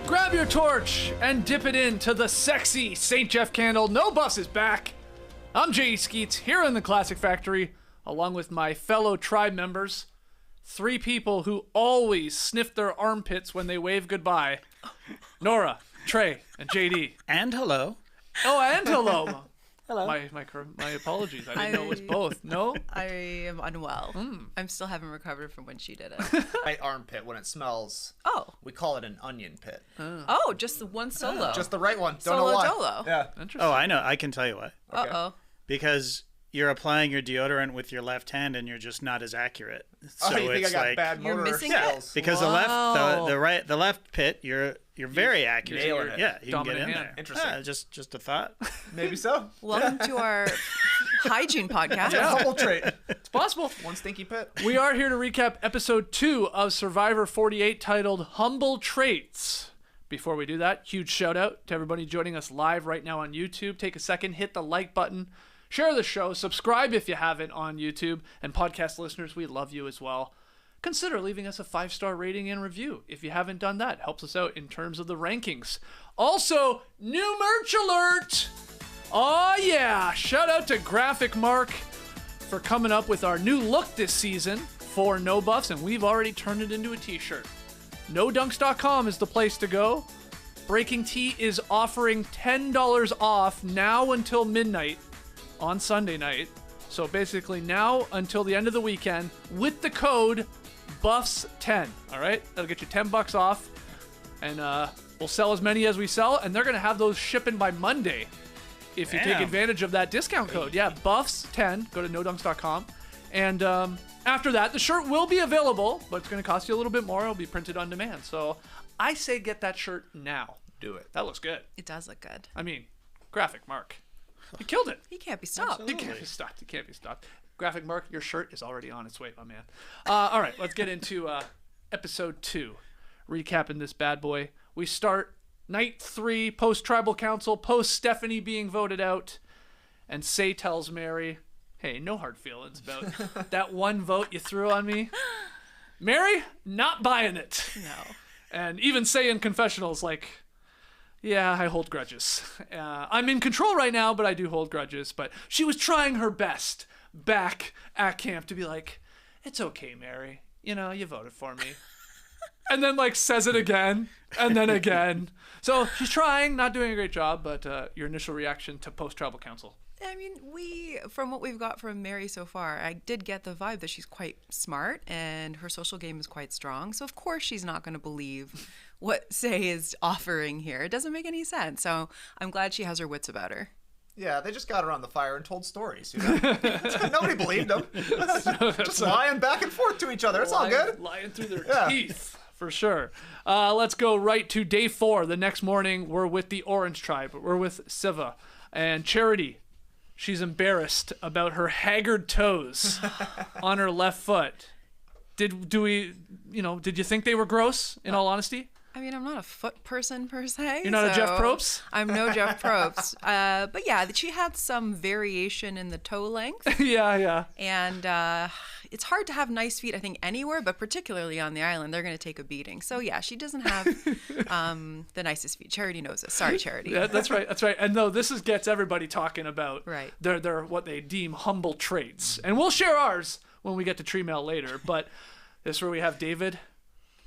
Grab your torch and dip it into the sexy St. Jeff candle. No Bus is back. I'm J.E. Skeets here in the Classic Factory, along with my fellow tribe members. 3 people who always sniff their armpits when they wave goodbye. Nora, Trey, and JD. And hello. Oh, and hello. Hello. My apologies. I didn't know it was both. No? I am unwell. I'm still haven't recovered from when she did it. My armpit, when it smells, Oh. we call it an onion pit. Oh, just the one solo. Just the right one. Don't Solo know why. dolo. Yeah. Interesting. Oh, I know. I can tell you why. Okay. Uh-oh. Because you're applying your deodorant with your left hand and you're just not as accurate. So Oh, you think I it's got like bad You're motor missing skills? because Wow. the left pit, you're very accurate. nailing it. Yeah, you can get Dominant in hand. there. Interesting. Just a thought. Maybe so. Welcome to our hygiene podcast. Yeah. Humble trait. It's possible. One stinky pit. We are here to recap episode 2 of Survivor 48 titled Humble Traits. Before we do that, huge shout out to everybody joining us live right now on YouTube. Take a second, hit the like button, share the show, subscribe if you haven't on YouTube, and podcast listeners, we love you as well. Consider leaving us a 5-star rating and review if you haven't done that. It helps us out in terms of the rankings. Also, new merch alert! Oh yeah! Shout out to Graphic Mark for coming up with our new look this season for No Buffs, and we've already turned it into a t-shirt. NoDunks.com is the place to go. Breaking Tea is offering $10 off now until midnight on Sunday night. So basically now until the end of the weekend with the code BUFFS10. All right? That'll get you $10 off. And we'll sell as many as we sell, and they're going to have those shipping by Monday if you take Damn. advantage of that discount code. Yeah, BUFFS10. Go to NoDunks.com. And after that, the shirt will be available, but it's going to cost you a little bit more. It'll be printed on demand. So I say get that shirt now. Do it. That looks good. It does look good. I mean, Graphic Mark. You killed it. He can't be stopped. You can't be stopped. You can't be stopped. Graphic Mark, your shirt is already on its way, my man. All right, let's get into episode 2. Recapping this bad boy. We start night 3, post-tribal council, post-Stephanie being voted out. And Say tells Mary, hey, no hard feelings about that one vote you threw on me. Mary, not buying it. No. And even Say in confessionals, like, yeah, I hold grudges. I'm in control right now, but I do hold grudges. But she was trying her best back at camp to be like, it's okay, Mary. You know, you voted for me. And then, like, says it again, and then again. So she's trying, not doing a great job, but your initial reaction to post-tribal council. I mean, from what we've got from Mary so far, I did get the vibe that she's quite smart and her social game is quite strong. So, of course, she's not going to believe what Say is offering here. It doesn't make any sense. So I'm glad she has her wits about her. Yeah, they just got around the fire and told stories, you know? Nobody believed them. Just lying back and forth to each other. It's all good. Lying through their teeth, for sure. Let's go right to day 4. The next morning, we're with the Orange Tribe. We're with Siva. And Charity, she's embarrassed about her haggard toes on her left foot. Did you think they were gross, in all honesty? I mean, I'm not a foot person per se. You're not a Jeff Probst? I'm no Jeff Probst. But yeah, she had some variation in the toe length. Yeah. And it's hard to have nice feet, I think, anywhere, but particularly on the island, they're going to take a beating. So yeah, she doesn't have the nicest feet. Charity knows this. Sorry, Charity. Yeah, that's right. And no, this gets everybody talking about Right. their what they deem humble traits. And we'll share ours when we get to tree mail later. But this is where we have David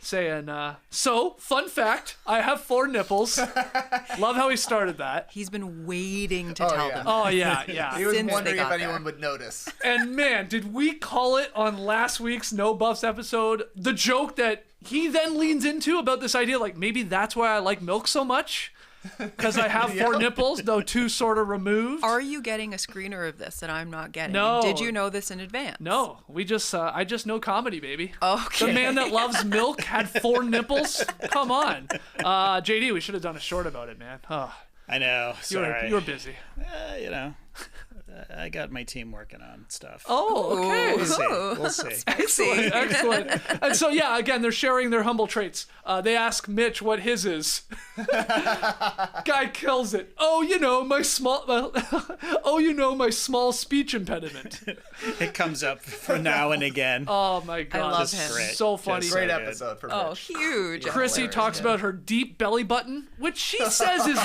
saying, so, fun fact, I have 4 nipples. Love how he started that. He's been waiting to tell them. Oh, yeah. He was Since they wondering if got anyone there. would notice. And man, did we call it on last week's No Buffs episode? The joke that he then leans into about this idea, like, maybe that's why I like milk so much. Because I have 4 nipples, though 2 sort of removed. Are you getting a screener of this that I'm not getting? No. Did you know this in advance? No, I just know comedy, baby. Okay. The man that loves milk had 4 nipples. Come on, JD. We should have done a short about it, man. Oh, I know. Sorry. you were busy. I got my team working on stuff. Oh, okay. We'll see. Excellent, excellent. And so, yeah, again, they're sharing their humble traits. They ask Mitch what his is. Guy kills it. Oh, my small speech impediment. It comes up for now and again. Oh my God, I love this him. is so funny. Just Great so good. episode for Oh, Mitch. huge. Chrissy talks about her deep belly button, which she says is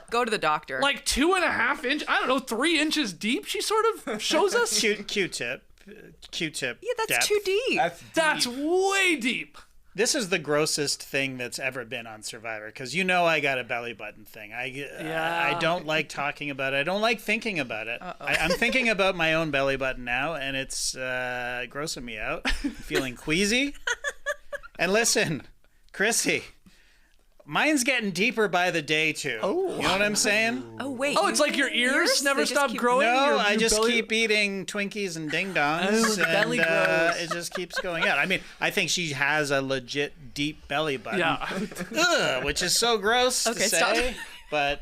Go to the doctor. like 2.5 inches. I don't know, 3 inches deep. She sort of shows us. Q-tip. yeah, that's depth. too deep. That's way deep. This is the grossest thing that's ever been on Survivor, because I got a belly button thing. I don't like talking about it. I don't like thinking about it. I'm thinking about my own belly button now, and it's grossing me out. I'm feeling queasy. And listen, Chrissy, mine's getting deeper by the day too. Oh, you know what I'm saying? Oh, wait. Oh, it's like your ears never They just stop keep- growing? No, Your I just belly- keep eating Twinkies and Ding Dongs, Oh, belly and grows. it just keeps going out. I mean, I think she has a legit deep belly button. Yeah. Ugh, which is so gross Okay, to stop. say. But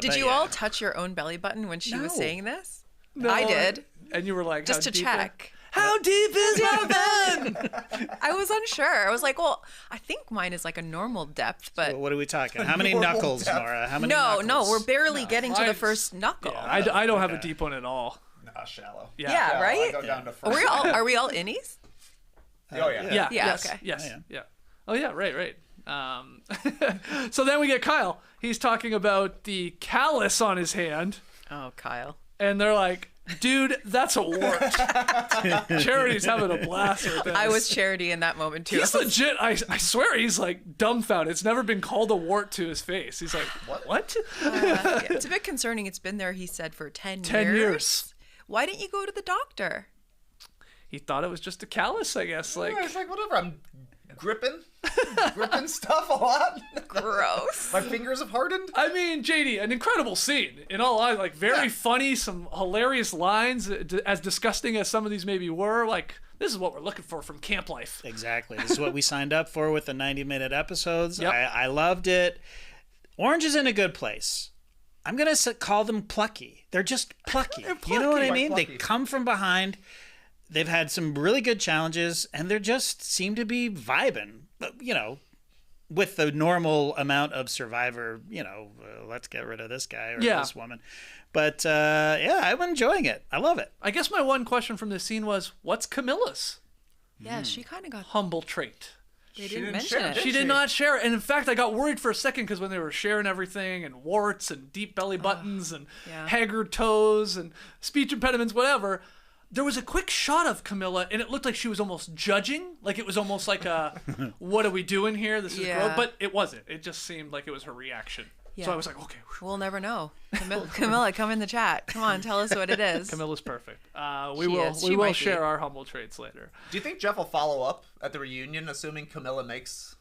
Did you all touch your own belly button when she was No. saying this? No, I did. And you were like, Just how to deep check. How deep is your bun? I was unsure. I was like, well, I think mine is like a normal depth, but What are we talking? How many Normal knuckles, depth. Nora? How many no, knuckles? we're barely getting to the Mine's- first knuckle. Yeah, I don't have a deep one at all. Nah, shallow. Yeah. Yeah, I right? go down to Are we first. all innies? Oh, yeah. Yeah. Yeah, Yes. okay. Yes. Oh, Yeah. Oh yeah. Right. So then we get Kyle. He's talking about the callus on his hand, Oh, Kyle. and they're like, "Dude, that's a wart." Charity's having a blast with this. I was Charity in that moment too. He's legit. I swear he's like dumbfounded. It's never been called a wart to his face. He's like, what? Yeah, it's a bit concerning. It's been there, he said, for 10 years. Why didn't you go to the doctor? He thought it was just a callus, I guess. Like, Yeah, it's like, whatever. I'm gripping stuff a lot. Gross. My fingers have hardened. I mean, JD, an incredible scene. In all honesty, like very funny, some hilarious lines. As disgusting as some of these maybe were, like this is what we're looking for from camp life. Exactly. This is what we signed up for with the 90-minute episodes. Yep. I loved it. Orange is in a good place. I'm going to call them plucky. They're just plucky. You know what I mean? They Plucky. come from behind. They've had some really good challenges, and they just seem to be vibing, with the normal amount of Survivor, let's get rid of this guy or this woman. But, I'm enjoying it. I love it. I guess my one question from this scene was, what's Camilla's Yeah, she kind of got. humble trait? They She didn't didn't mention share, it. did She did not share it. And in fact, I got worried for a second because when they were sharing everything and warts and deep belly buttons and yeah. haggard toes and speech impediments, whatever, there was a quick shot of Kamilla and it looked like she was almost judging. Like it was almost like a, what are we doing here? This is Yeah. gross. But it wasn't. It just seemed like it was her reaction. So Yeah. I was like, okay. whew. We'll never know. Camilla, come in the chat. Come on, tell us what it is. Camilla's perfect. She We is. She will might be. share our humble traits later. Do you think Jeff will follow up at the reunion, assuming Kamilla makes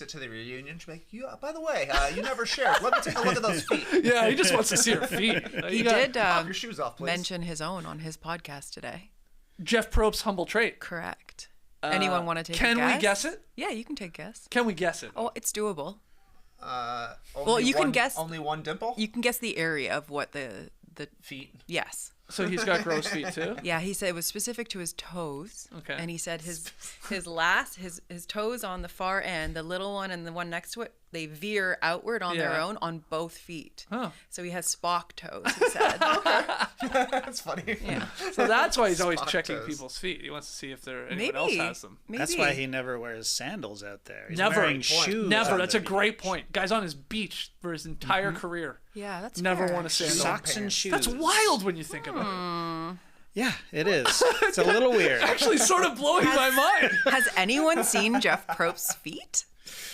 it to the reunion? She'll be like, by the way, you never shared. Let me take a look at those feet. Yeah, he just wants to see her feet. He You got did Pop your shoes off, please. mention his own on his podcast today. Jeff Probst's humble trait. Correct. Anyone want to take a Can guess? we guess it? Yeah, you can take a guess. Can we guess it? Oh, it's doable. Only you can one- guess- Only one dimple? You can guess the area of what the Feet. yes. So he's got gross feet too? Yeah, he said it was specific to his toes. Okay. And he said his toes on the far end, the little one and the one next to it, they veer outward on their Yeah. own on both feet. Oh. So he has Spock toes, he said. That's funny. Yeah. So that's why he's always Spot checking toes. people's feet. He wants to see if anyone Maybe. else has them. Maybe. That's why he never wears sandals out there. He's Never. wearing Great point. shoes. Never. on That's the a great beach. point. Guy's on his beach for his entire career. Yeah, that's Never fair, worn a actually. sandal. Socks and shoes. That's wild when you think about it. Yeah, it is. It's a little weird. Actually, sort of blowing my mind. Has anyone seen Jeff Probst's feet?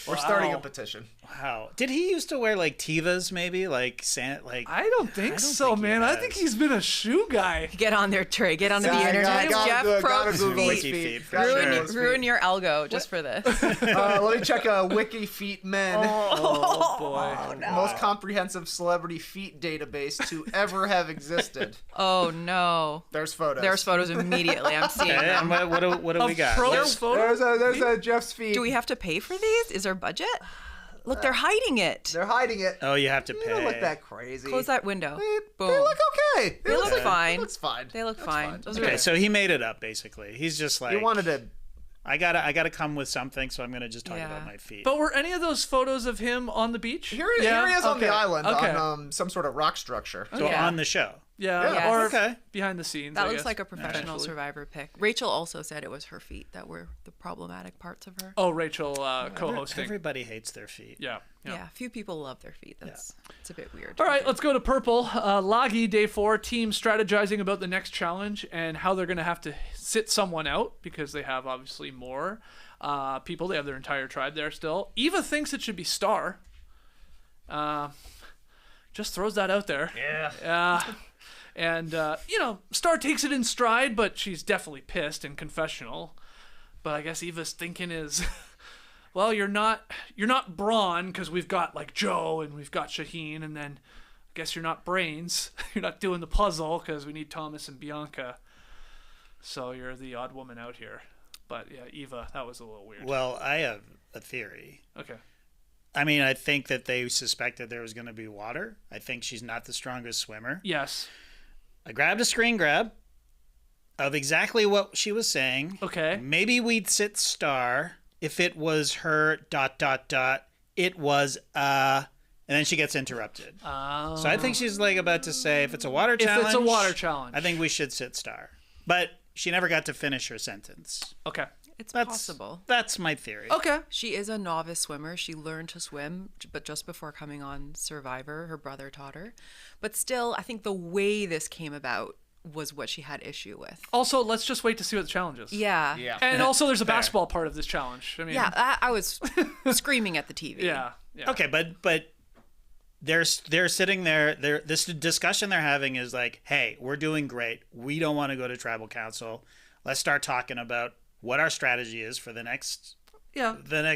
We're starting a Wow. petition. Wow. Did he used to wear like Tevas maybe? I don't think so, think he man. I has. think he's been a shoe guy. Get on there, Trey. Get onto the Yeah, internet. gotta Jeff gotta Probst's Google his feet. feet. Gotta Ruin, Google his ruin feet. your algo just for this. Let me check Wiki Feet Men. Oh, boy. Most comprehensive celebrity feet database to ever have existed. Oh no. There's photos. There's photos immediately. I'm seeing Okay, them. and what do we Of got? Probst photos? There's a Jeff's feet. Do we have to pay for these? Is there budget? Look, they're hiding it. They're hiding it. Oh, you have to They pay. don't look that crazy. Close that window. Boom. They look okay. They look fine. It looks fine. They look That's fine. Those are Okay, so he made it up basically. He's just like, He wanted to. I gotta come with something, so I'm gonna just talk Yeah. about my feet. But were any of those photos of him on the beach? Here he is on the island Okay. on some sort of rock structure. So Yeah. on the show. Yeah, Yes. or Okay. behind the scenes. That I looks guess. like a professional Potentially. Survivor pick. Rachel also said it was her feet that were the problematic parts of her. Oh, Rachel co-hosting. Everybody hates their feet. Yeah. Yeah, few people love their feet. It's a bit weird. All right, let's go to purple. Lagi, day 4, team strategizing about the next challenge and how they're going to have to sit someone out because they have obviously more people. They have their entire tribe there still. Eva thinks it should be Star. Just throws that out there. Yeah. And, Star takes it in stride, but she's definitely pissed and confessional. But I guess Eva's thinking is, well, you're not Braun because we've got like Joe and we've got Shaheen, and then I guess you're not Brains. You're not doing the puzzle because we need Thomas and Bianca. So you're the odd woman out here. But yeah, Eva, that was a little weird. Well, I have a theory. Okay. I mean, I think that they suspected there was going to be water. I think she's not the strongest swimmer. Yes. I grabbed a screen grab of exactly what she was saying. Okay. Maybe we'd sit Star if it was her ... It was and then she gets interrupted. Oh. So I think she's like about to say if it's a water challenge. If it's a water challenge. I think we should sit Star. But she never got to finish her sentence. Okay. It's That's possible. That's my theory. Okay. She is a novice swimmer. She learned to swim, but just before coming on Survivor, her brother taught her. But still, I think the way this came about was what she had issue with. Also, let's just wait to see what the challenge is. Yeah. Yeah. And also, there's a basketball part of this challenge. I mean, Yeah, I was screaming at the TV. Yeah. Okay, but they're sitting there. This discussion they're having is like, hey, we're doing great. We don't want to go to tribal council. Let's start talking about what our strategy is for the next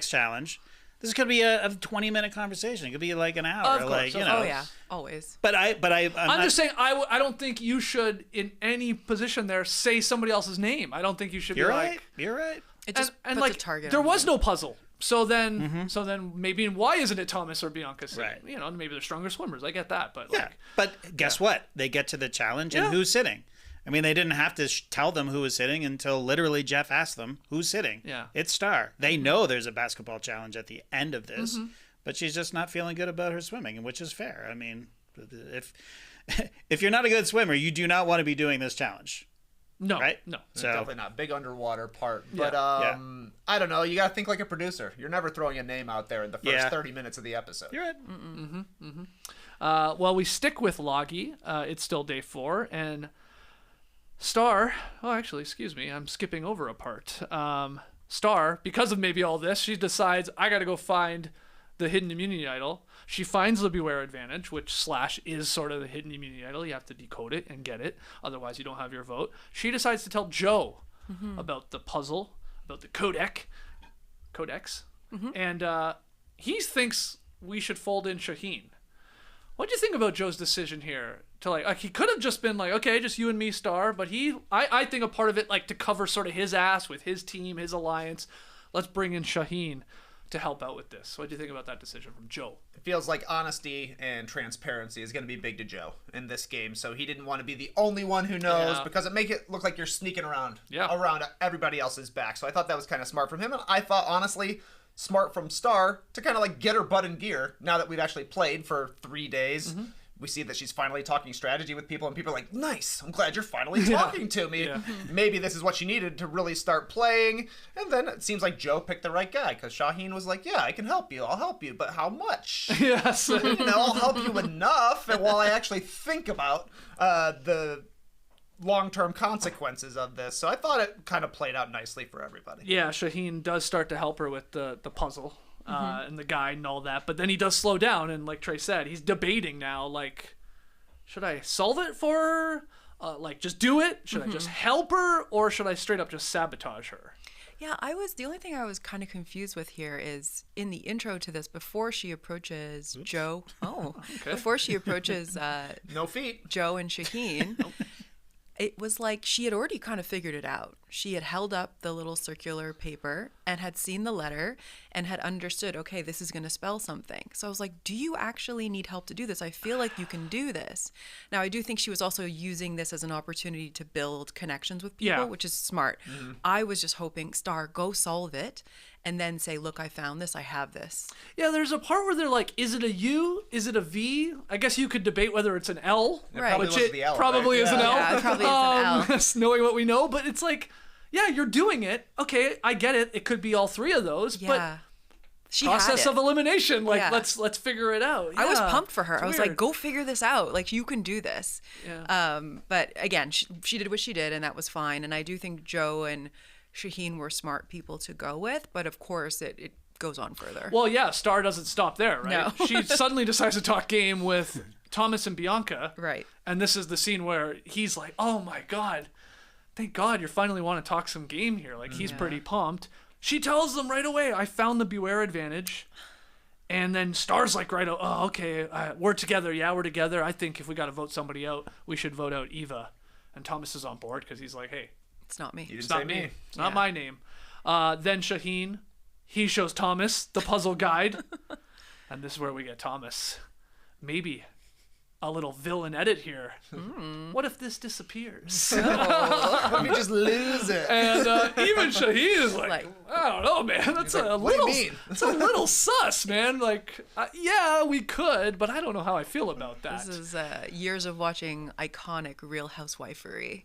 challenge. This could be a 20-minute conversation. It could be like an hour. Of course, like, you of know. Oh, yeah. Always. But I'm not, just saying, I don't think you should, in any position there, say somebody else's name. I don't think you should You're be right. like... You're right. It just And puts like, a target there on was you. no puzzle. So then maybe why isn't it Thomas or Bianca sitting? Right. You know, maybe they're stronger swimmers. I get that. But Yeah. like, But guess what? They get to the challenge and Yeah. who's sitting? I mean, they didn't have to tell them who was sitting until literally Jeff asked them who's sitting. Yeah. It's Star. They know there's a basketball challenge at the end of this, but she's just not feeling good about her swimming, which is fair. I mean, if you're not a good swimmer, you do not want to be doing this challenge, no. right? No. So Definitely not big underwater part, but Yeah. I don't know. You gotta think like a producer. You're never throwing a name out there in the first Yeah. 30 minutes of the episode. you're right. Well, we stick with Loggy. It's still day 4. And Star... Oh, actually, excuse me. I'm skipping over a part. Star, because of maybe all this, she decides, I got to go find the hidden immunity idol. She finds the Beware Advantage, which / is sort of the hidden immunity idol. You have to decode it and get it. Otherwise, you don't have your vote. She decides to tell Joe about the puzzle, about the codex. And he thinks we should fold in Shaheen. What do you think about Joe's decision here? To like he could have just been like, okay, just you and me, Star. But I think a part of it, like to cover sort of his ass with his team, his alliance. Let's bring in Shaheen to help out with this. What do you think about that decision from Joe? It feels like honesty and transparency is going to be big to Joe in this game, so he didn't want to be the only one who knows Yeah. because it make it look like you're sneaking around Yeah. everybody else's back. So I thought that was kind of smart from him, and I thought honestly smart from Star to kind of like get her butt in gear now that we've actually played for 3 days. We see that she's finally talking strategy with people, and people are like, nice, I'm glad you're finally talking to me. Yeah. Maybe this is what she needed to really start playing. And then it seems like Joe picked the right guy, because Shaheen was like, yeah, I can help you. I'll help you, but how much? Yes. I'll help you enough, and while I actually think about the long-term consequences of this. So I thought it kind of played out nicely for everybody. Yeah, Shaheen does start to help her with the puzzle and the guide and all that. But then he does slow down, and like Trey said, he's debating now, like, should I solve it for her? Like, just do it? Should I just help her? Or should I straight up just sabotage her? Yeah, the only thing I was kind of confused with here is in the intro to this, before she approaches Joe. Oh, Okay. before she approaches No feet. Joe and Shaheen, it was like she had already kind of figured it out. she had held up the little circular paper and had seen the letter and had understood, okay, this is going to spell something. So I was like, do you actually need help to do this? I feel like you can do this. Now, I do think she was also using this as an opportunity to build connections with people, which is smart. I was just hoping, Star, go solve it and then say, look, I found this. I have this. Yeah, there's a part where they're like, is it a U? Is it a V? I guess you could debate whether it's an L. Right. Which was it the L, probably right? is an L. Yeah, it probably is an L. Knowing what we know, but it's like, yeah, you're doing it. Okay, I get it. It could be all three of those, Yeah. but She process had of it. elimination. Like, Yeah. let's figure it out. I was Yeah, pumped for her. it's I was weird. like, go figure this out. Like, you can do this. Yeah. But again, she did what she did, and that was fine. And I do think Joe and Shaheen were smart people to go with. But of course, it goes on further. Well, yeah, Star doesn't stop there, right? No. She suddenly decides to talk game with Thomas and Bianca. Right. And this is the scene where he's like, oh my God, thank God you finally want to talk some game here. Like, he's pretty pumped. She tells them right away, I found the Beware advantage. And then Star's like, right, oh, okay, we're together. Yeah, we're together. I think if we got to vote somebody out, we should vote out Eva. And Thomas is on board because he's like, hey, It's not me. You didn't it's say not me. me. It's not my name. Then Shaheen, he shows Thomas the puzzle guide. And this is where we get Thomas. Maybe a little villain edit here. What if this disappears? Let me just lose it. And even Shaheen is like, Like- I don't know, man. That's a "What do you little, mean?" it's a little sus, man. Like, yeah, we could, but I don't know how I feel about that. This is years of watching iconic Real Housewifery.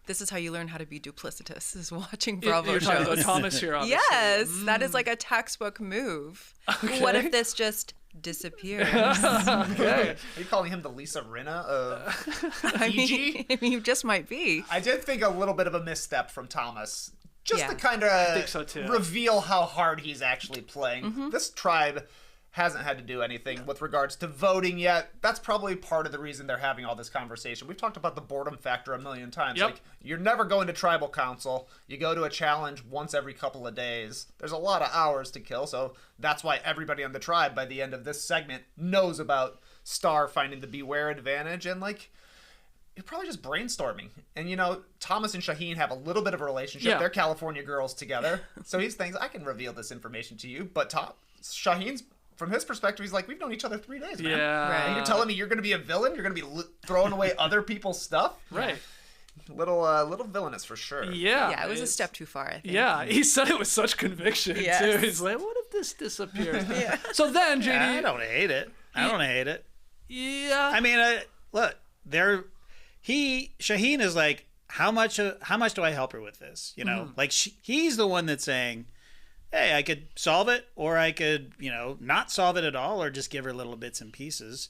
This is how you learn how to be duplicitous, is watching Bravo You're talking about shows. Thomas here, obviously. Yes, that is like a textbook move. What if this just disappears? Okay. Are you calling him the Lisa Rinna of I PG? mean, you just might be. I did think a little bit of a misstep from Thomas. Just Yeah. to kind think so, too. of reveal how hard he's actually playing. This tribe hasn't had to do anything with regards to voting yet. That's probably part of the reason they're having all this conversation. We've talked about the boredom factor a million times. Yep. Like, you're never going to tribal council. You go to a challenge once every couple of days. There's a lot of hours to kill, so that's why everybody on the tribe by the end of this segment knows about Star finding the Beware advantage, and like, you're probably just brainstorming. And, you know, Thomas and Shaheen have a little bit of a relationship. Yeah. They're California girls together. So he thinks, I can reveal this information to you. But Shaheen's, from his perspective, he's like, we've known each other 3 days, man. Yeah. Right. And you're telling me you're going to be a villain? You're going to be throwing away other people's stuff? Right. Little villainous for sure. Yeah. Yeah, it was a step too far, I think. Yeah, he said it with such conviction, too. Yes. He's like, what if this disappears? So then, JD... I don't hate it. I don't hate it. Yeah. I mean, look, Shaheen is like, how much do I help her with this? You know, like he's the one that's saying, hey, I could solve it, or I could, not solve it at all, or just give her little bits and pieces.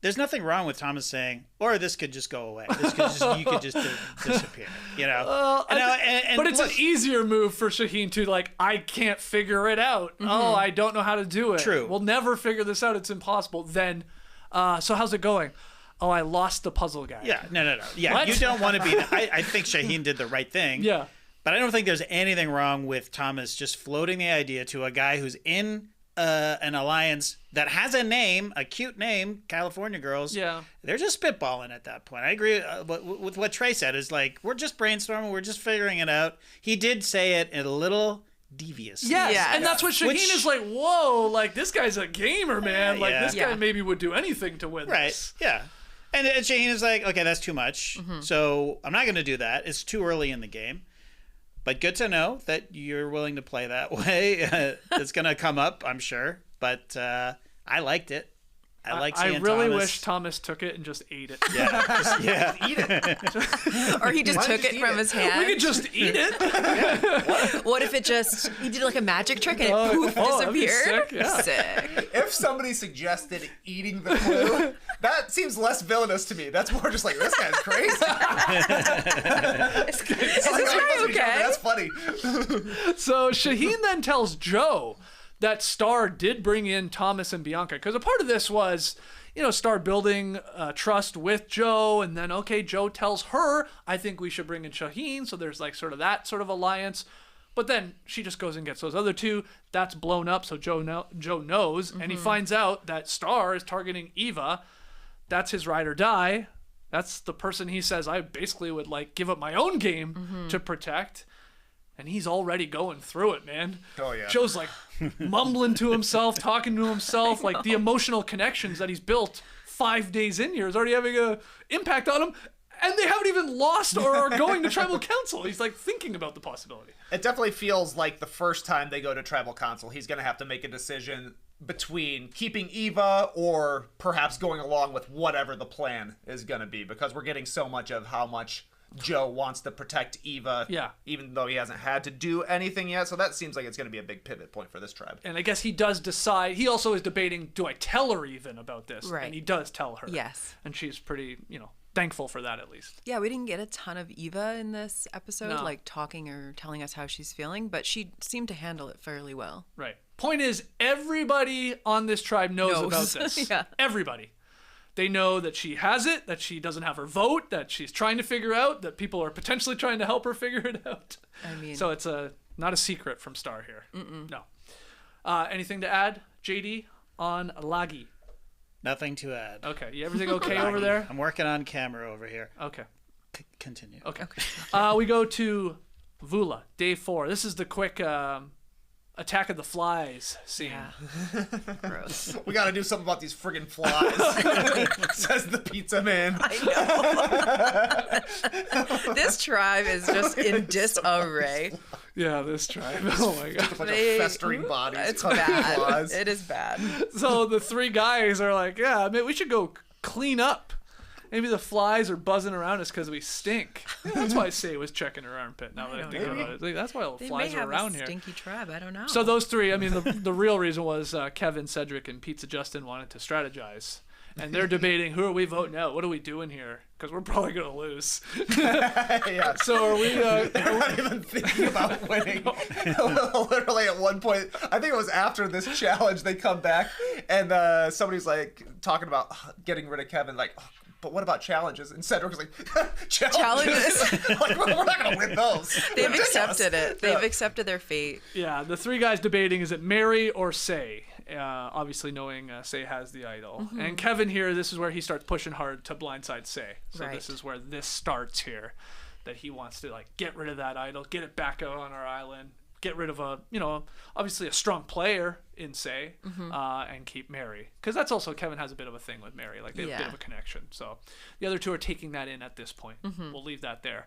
There's nothing wrong with Thomas saying, or this could just go away. You could just disappear. But it's an easier move for Shaheen to, like, I can't figure it out. Oh, I don't know how to do it. True. We'll never figure this out. It's impossible. Then, so how's it going? Oh, I lost the puzzle guy. Yeah, no. Yeah, What? you don't want to be. I think Shaheen did the right thing. Yeah. But I don't think there's anything wrong with Thomas just floating the idea to a guy who's in an alliance that has a name, a cute name, California Girls. Yeah. They're just spitballing at that point. I agree with what Trey said. Is like, we're just brainstorming. We're just figuring it out. He did say it in a little devious. Yes. Yeah. And that's what Shaheen is like, whoa, like, this guy's a gamer, man. Like, Yeah. this guy Yeah. maybe would do anything to win Right. this. Yeah. And Shaheen is like, okay, that's too much. So I'm not going to do that. It's too early in the game. But good to know that you're willing to play that way. It's going to come up, I'm sure. But I liked it. I really Thomas. wish Thomas took it and just ate it. Yeah. Eat it. Or he just Why don't took you it eat from it? his hand. We could just eat it. What if he did like a magic trick and it poof that'd be disappeared? sick, yeah. Sick. If somebody suggested eating the clue, that seems less villainous to me. That's more just like, this guy's crazy. Is this guy okay? That's funny. So Shaheen then tells Joe that Star did bring in Thomas and Bianca, because a part of this was, Star building trust with Joe, and then, okay, Joe tells her, I think we should bring in Shaheen, so there's like sort of that sort of alliance. But then she just goes and gets those other two. That's blown up, so Joe knows, and he finds out that Star is targeting Eva. That's his ride or die. That's the person he says I basically would like give up my own game to protect. And he's already going through it, man. Oh, yeah. Joe's like mumbling to himself, talking to himself. Like the emotional connections that he's built 5 days in here is already having an impact on him. And they haven't even lost or are going to tribal council. He's like thinking about the possibility. It definitely feels like the first time they go to tribal council, he's going to have to make a decision between keeping Eva or perhaps going along with whatever the plan is going to be, because we're getting so much of how much Joe wants to protect Eva, even though he hasn't had to do anything yet. So that seems like it's going to be a big pivot point for this tribe. And I guess he does decide. He also is debating, do I tell her even about this? Right. And he does tell her. Yes. And she's pretty, thankful for that at least. Yeah, we didn't get a ton of Eva in this episode, No. like talking or telling us how she's feeling, but she seemed to handle it fairly well. Right. Point is, everybody on this tribe knows about this. Yeah. Everybody. They know that she has it, that she doesn't have her vote, that she's trying to figure out, that people are potentially trying to help her figure it out. I mean, So it's not a secret from Star here. No. Anything to add, JD, on Lagi? Nothing to add. Okay. Everything okay over there? I'm working on camera over here. Okay. Continue. Okay. We go to Vula, day 4. This is the quick Attack of the Flies scene. yeah. Gross. We got to do something about these friggin' flies, says the pizza man. I know. This tribe is just in disarray. Yeah, this tribe. Oh my god. A bunch of festering bodies. It's covered in bad. flies. It is bad. So the 3 guys are like, yeah, I mean, we should go clean up. Maybe the flies are buzzing around us because we stink. That's why Say was checking her armpit. Now that I think about it, like, that's why all the They flies may are have around a here. stinky tribe. I don't know. So those 3, I mean, the real reason was Kevin, Cedrek, and Pizza Justin wanted to strategize. And they're debating, who are we voting out? What are we doing here? Because we're probably going to lose. Yeah. So are we... They're not even thinking about winning. Literally at one point, I think it was after this challenge, they come back and somebody's like talking about getting rid of Kevin, like, oh, but what about challenges? And Cedric was like, challenges? Like, we're not going to win those. They've accepted it. They've accepted their fate. Yeah, the 3 guys debating, is it Mary or Say? Obviously knowing Say has the idol. And Kevin here, this is where he starts pushing hard to blindside Say. So Right. this is where this starts here, that he wants to like get rid of that idol, get it back out on our island, get rid of obviously a strong player in Say, and keep Mary. Because that's also, Kevin has a bit of a thing with Mary. Like, they have a bit of a connection. So the other 2 are taking that in at this point. We'll leave that there.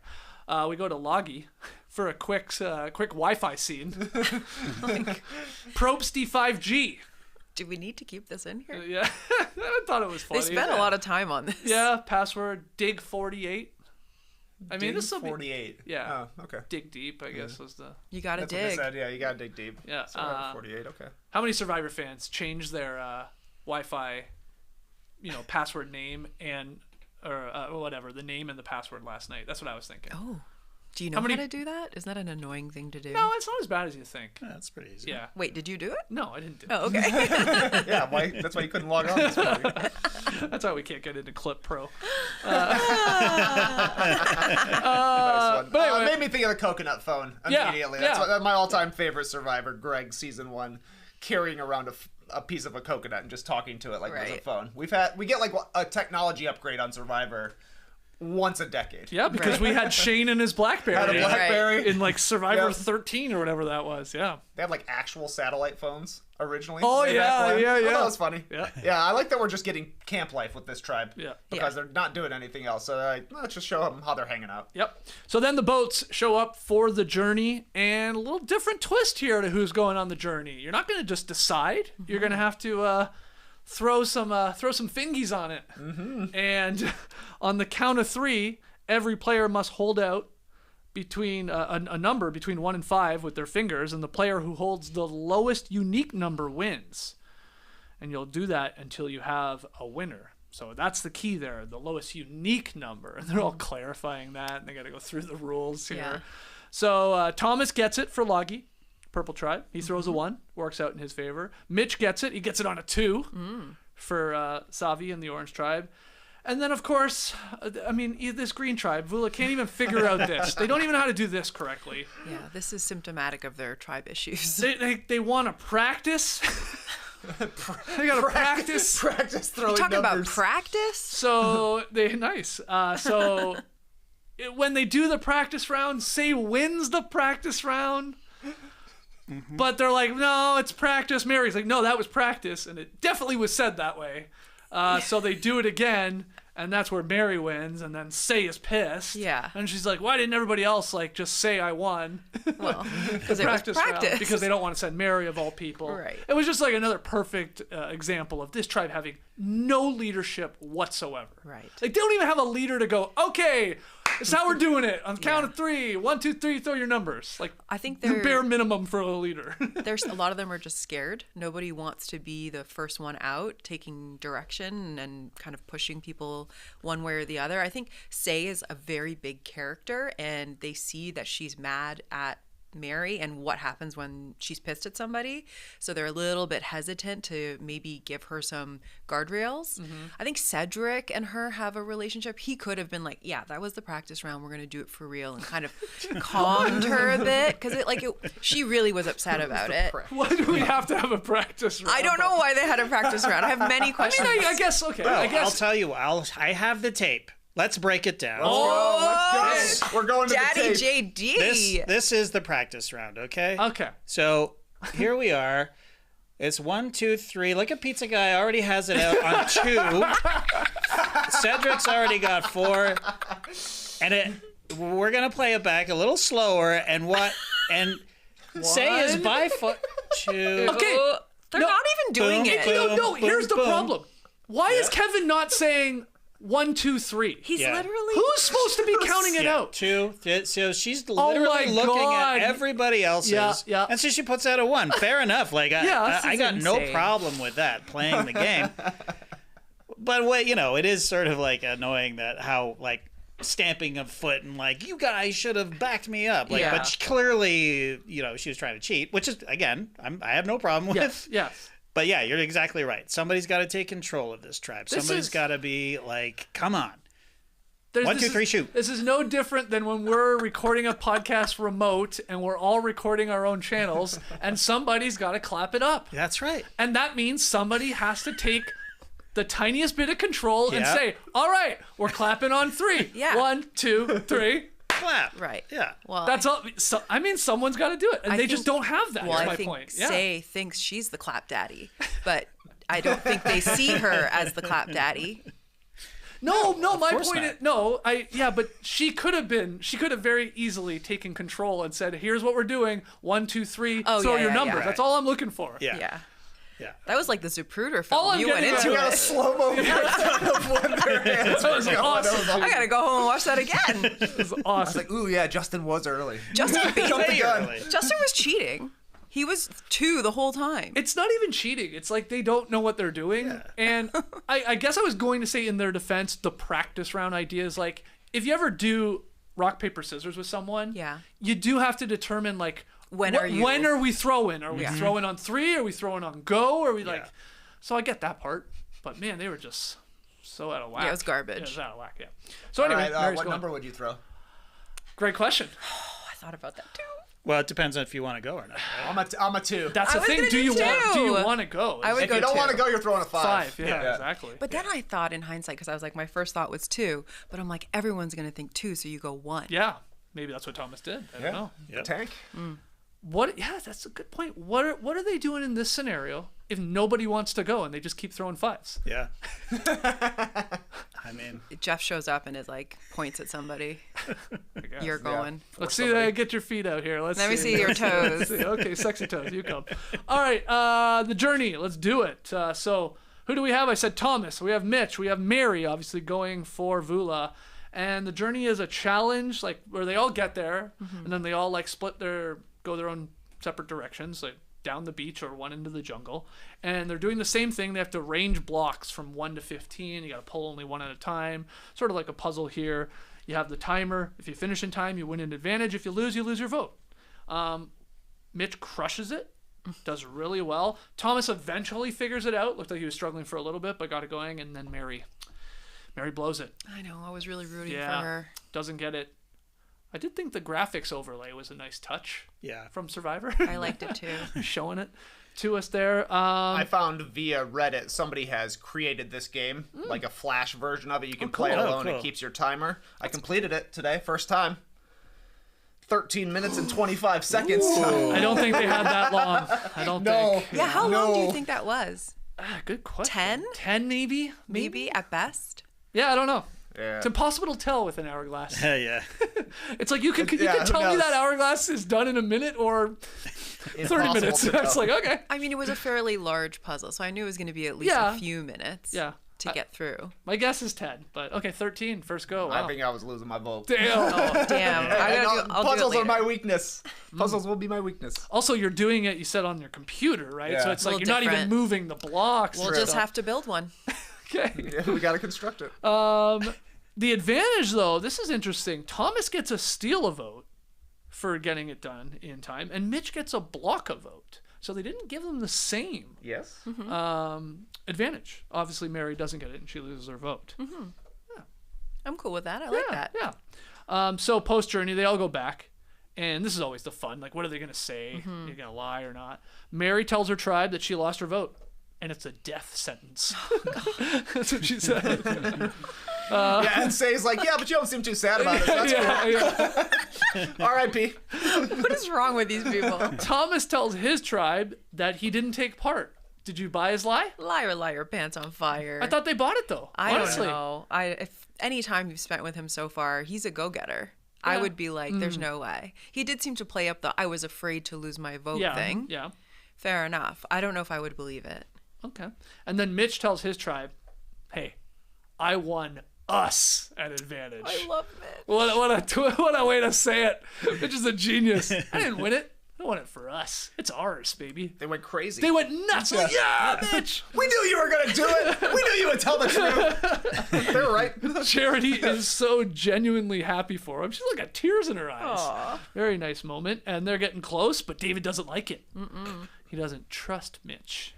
We go to Lagi for a quick Wi-Fi scene. Probsty 5G. Do we need to keep this in here? Yeah, I thought it was funny. They spent a lot of time on this. Yeah, password dig 48. I mean, this will be 48. Yeah. Oh, okay. dig deep, I guess was the. You gotta That's what they dig. said. Yeah, you got to dig deep. Yeah, So 48, okay. How many Survivor fans changed their Wi-Fi, password name or whatever, the name and the password last night? That's what I was thinking. Oh. Do you know how to do that? Isn't that an annoying thing to do? No, it's not as bad as you think. Yeah, that's pretty easy. Yeah. Wait, did you do it? No, I didn't do it. Oh, okay. Yeah, that's why you couldn't log on this morning. That's why we can't get into Clip Pro. Nice one. But anyway. It made me think of the coconut phone immediately. Yeah, That's yeah. my all-time favorite Survivor, Greg, season 1, carrying around a piece of a coconut and just talking to it like it was a Right. phone. We get like a technology upgrade on Survivor once a decade. Yeah, because we had Shane and his BlackBerry. Had a BlackBerry. In like Survivor Yeah. 13 or whatever that was. Yeah. They had like actual satellite phones originally. Oh, way back yeah, when. yeah, I thought yeah. that was funny. Yeah. Yeah, I like that we're just getting camp life with this tribe. Yeah. Because they're not doing anything else. So let's just show them how they're hanging out. Yep. So then the boats show up for the journey, and a little different twist here to who's going on the journey. You're not going to just decide. You're going to have to throw some fingies on it. And on the count of 3, every player must hold out between a number between 1 and 5 with their fingers, and the player who holds the lowest unique number wins. And you'll do that until you have a winner. So that's the key there, the lowest unique number. And they're all clarifying that, and they got to go through the rules here. Yeah. So Thomas gets it for Lagi, Purple Tribe. He throws a 1, works out in his favor. Mitch gets it. He gets it on a 2 for Savi and the Orange Tribe. And then, of course, I mean, this Green Tribe, Vula can't even figure out this. They don't even know how to do this correctly. Yeah, this is symptomatic of their tribe issues. They want to practice They gotta practice. Practice throwing Talking about numbers. practice? So when they do the practice round, Say wins the practice round. But they're like, no, it's practice. Mary's like, no, that was practice. And it definitely was said that way. So they do it again. And that's where Mary wins. And then Say is pissed. Yeah. And she's like, why didn't everybody else just say I won? Well, because it was practice. Round, because they don't want to send Mary of all people. Right. It was just another perfect example of this tribe having no leadership whatsoever. Right. They don't even have a leader to go, okay, this is how we're doing it. On the count of 3, 1, 2, 3, throw your numbers. I think the they're bare minimum for a leader. There's a lot of them are just scared. Nobody wants to be the first one out, taking direction and kind of pushing people one way or the other. I think Say is a very big character, and they see that she's mad at Mary and what happens when she's pissed at somebody. So they're a little bit hesitant to maybe give her some guardrails. I think Cedric and her have a relationship. He could have been like, yeah, that was the practice round. We're going to do it for real, and kind of calmed her a bit, because she really was upset about it. Why do we have to have a practice round? I don't know why they had a practice round. I have many questions. I guess, okay. Well, I guess. I'll tell you. I have the tape. Let's break it down. Let's go. We're going to Daddy the tape. JD. This is the practice round, okay? Okay. So here we are. It's 1, 2, 3. Look at Pizza Guy already has it out on 2. Cedric's already got 4. And we're gonna play it back a little slower. And Say is by 2. Okay. They're not even doing Boom, it. boom. No, here's the boom. problem. Why is Kevin not saying 1, 2, 3? He's Yeah. literally. Who's supposed to be counting it out? 2. So she's my literally looking God. at everybody else's. Yeah. And so she puts out a 1. Fair enough. this I is got no insane. problem with that, playing the game. But it is sort of annoying that how stamping a foot and you guys should have backed me up. Yeah. But clearly, she was trying to cheat, which is, again, I have no problem with. Yes. But yeah, you're exactly right. Somebody's got to take control of this tribe. Somebody's got to be come on. 1, 2, 3, shoot. This is no different than when we're recording a podcast remote and we're all recording our own channels, and somebody's got to clap it up. That's right. And that means somebody has to take the tiniest bit of control and Yeah. say, all right, we're clapping on 3. Yeah. 1, 2, 3. Clap. Right. Yeah. Well, That's all. So, someone's got to do it, and they just don't have that. Well, is I my think point. Yeah. Say thinks she's the clap daddy, but I don't think they see her as the clap daddy. No, my course point not. is, but she could have very easily taken control and said, here's what we're doing. 1, 2, 3, Oh, throw yeah, your yeah, numbers. yeah. That's all I'm looking for. Yeah. Yeah. Yeah. That was like the Zapruder All film. I'm You went getting into at- We got a it. slow-mo breakdown of when their hands That was were going. awesome. I gotta go home and watch that again. It was awesome. Like, ooh, yeah, Justin was early. Justin Jumped the basically, gun. Justin was cheating. He was 2 the whole time. It's not even cheating. It's they don't know what they're doing. And I guess I was going to say in their defense, the practice round idea is if you ever do rock, paper, scissors with someone, Yeah. you do have to determine When are you- when are we throwing? Are we Yeah. throwing on 3? Are we throwing on go? Are we Yeah. So I get that part. But man, they were just so out of whack. Yeah, it was garbage. Yeah, it was out of whack, yeah. So All anyway, right, Mary's what going. number would you throw? Great question. I thought about that too. Well, it depends on if you want to go or not. Right? I'm a 2. That's I the was thing. gonna Do do you two. want to go? I would If go you don't 2. want to go, you're throwing a 5. 5. Yeah, exactly. But then I thought in hindsight, because I was my first thought was 2, but I'm everyone's gonna think 2, so you go 1. Yeah. Maybe that's what Thomas did. I don't know. Yep. Tank. Yeah, that's a good point. What are they doing in this scenario if nobody wants to go and they just keep throwing 5s? Yeah. I mean, Jeff shows up and is points at somebody. You're going. Let's see that. Get your feet out here. Let Let me see your toes. Let's see. Okay, sexy toes. You come. All right. The journey. Let's do it. So who do we have? I said Thomas. We have Mitch. We have Mary, obviously going for Vula. And the journey is a challenge, where they all get there, and then they all go their own separate directions, down the beach or one into the jungle. And they're doing the same thing. They have to range blocks from 1 to 15. You got to pull only one at a time, sort of like a puzzle here. You have the timer. If you finish in time, you win an advantage. If you lose your vote. Mitch crushes it, does really well. Thomas eventually figures it out. Looked like he was struggling for a little bit, but got it going. And then Mary blows it. I know. I was really rooting for Yeah, her. doesn't get it. I did think the graphics overlay was a nice touch yeah. from Survivor. I liked it too. Showing it. to us there. I found via Reddit somebody has created this game, like a Flash version of it. You can play it Oh, alone. cool. It keeps your timer. I completed it today, first time. 13 minutes and 25 seconds. I don't think they had that long. I don't think. Yeah, how long do you think that was? Good question. 10? 10 maybe? Maybe at best? Yeah, I don't know. Yeah. It's impossible to tell with an hourglass. Yeah. It's like you can who tell me knows? that hourglass is done in a minute or 30 Impossible minutes. to It's tell. like, okay. I mean, it was a fairly large puzzle, so I knew it was going to be at least Yeah. a few minutes Yeah. to get through. My guess is 10, but okay, 13, first go. Wow. I think I was losing my vote. Damn. Oh, damn. I'll Puzzles do it are my later. weakness. Puzzles will be my weakness. Also, you're doing it, you said, on your computer, right? Yeah. So it's A like you're little not even different. moving the blocks. We'll and just stuff. have to build one. Okay. Yeah, we gotta construct it. The advantage, though, this is interesting. Thomas gets a steal a vote for getting it done in time, and Mitch gets a block a vote. So they didn't give them the same Yes. advantage. Obviously, Mary doesn't get it, and she loses her vote. I'm cool with that. I like that. Yeah. So post journey, they all go back, and this is always the fun. Like, what are they gonna say? Are you gonna lie or not? Mary tells her tribe that she lost her vote, and it's a death sentence. That's what she said. Yeah, and Say's like, yeah, but you don't seem too sad about it. That's yeah. cool. R.I.P. What is wrong with these people? Thomas tells his tribe that he didn't take part. Did you buy his lie? Liar, liar, pants on fire. I thought they bought it though. I honestly. don't know. If any time you've spent with him so far, he's a go-getter. I Yeah. would be like, there's no way. He did seem to play up the I was afraid to lose my vote Yeah. thing. Yeah. Fair enough. I don't know if I would believe it. Okay. And then Mitch tells his tribe, "Hey, I won us an advantage." I love it. What a way to say it. Mitch is a genius. I didn't win it. I won it for us. It's ours, baby. They went crazy. They went nuts. Like, yeah, Mitch. We knew you were gonna do it. We knew you would tell the truth. They were right. Charity is so genuinely happy for him. She's like got tears in her eyes. Aw. Very nice moment. And they're getting close, but David doesn't like it. He doesn't trust Mitch.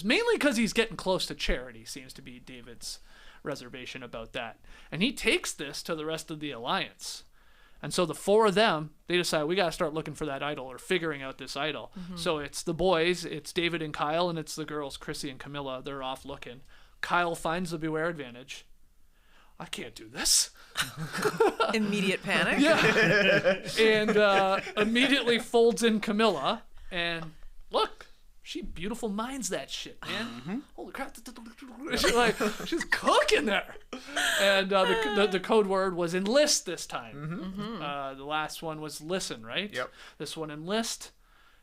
Mainly because he's getting close to Charity seems to be David's reservation about that. And he takes this to the rest of the alliance. And so the four of them, they decide we got to start looking for that idol or figuring out this idol. So it's the boys, it's David and Kyle, and it's the girls, Chrissy and Kamilla. They're off looking. Kyle finds the beware advantage. I can't do this. Immediate panic. And immediately folds in Kamilla. And look, she beautiful minds that shit, man. Holy crap. She's cooking there. And the code word was enlist this time. The last one was listen, right? Yep. This one enlist.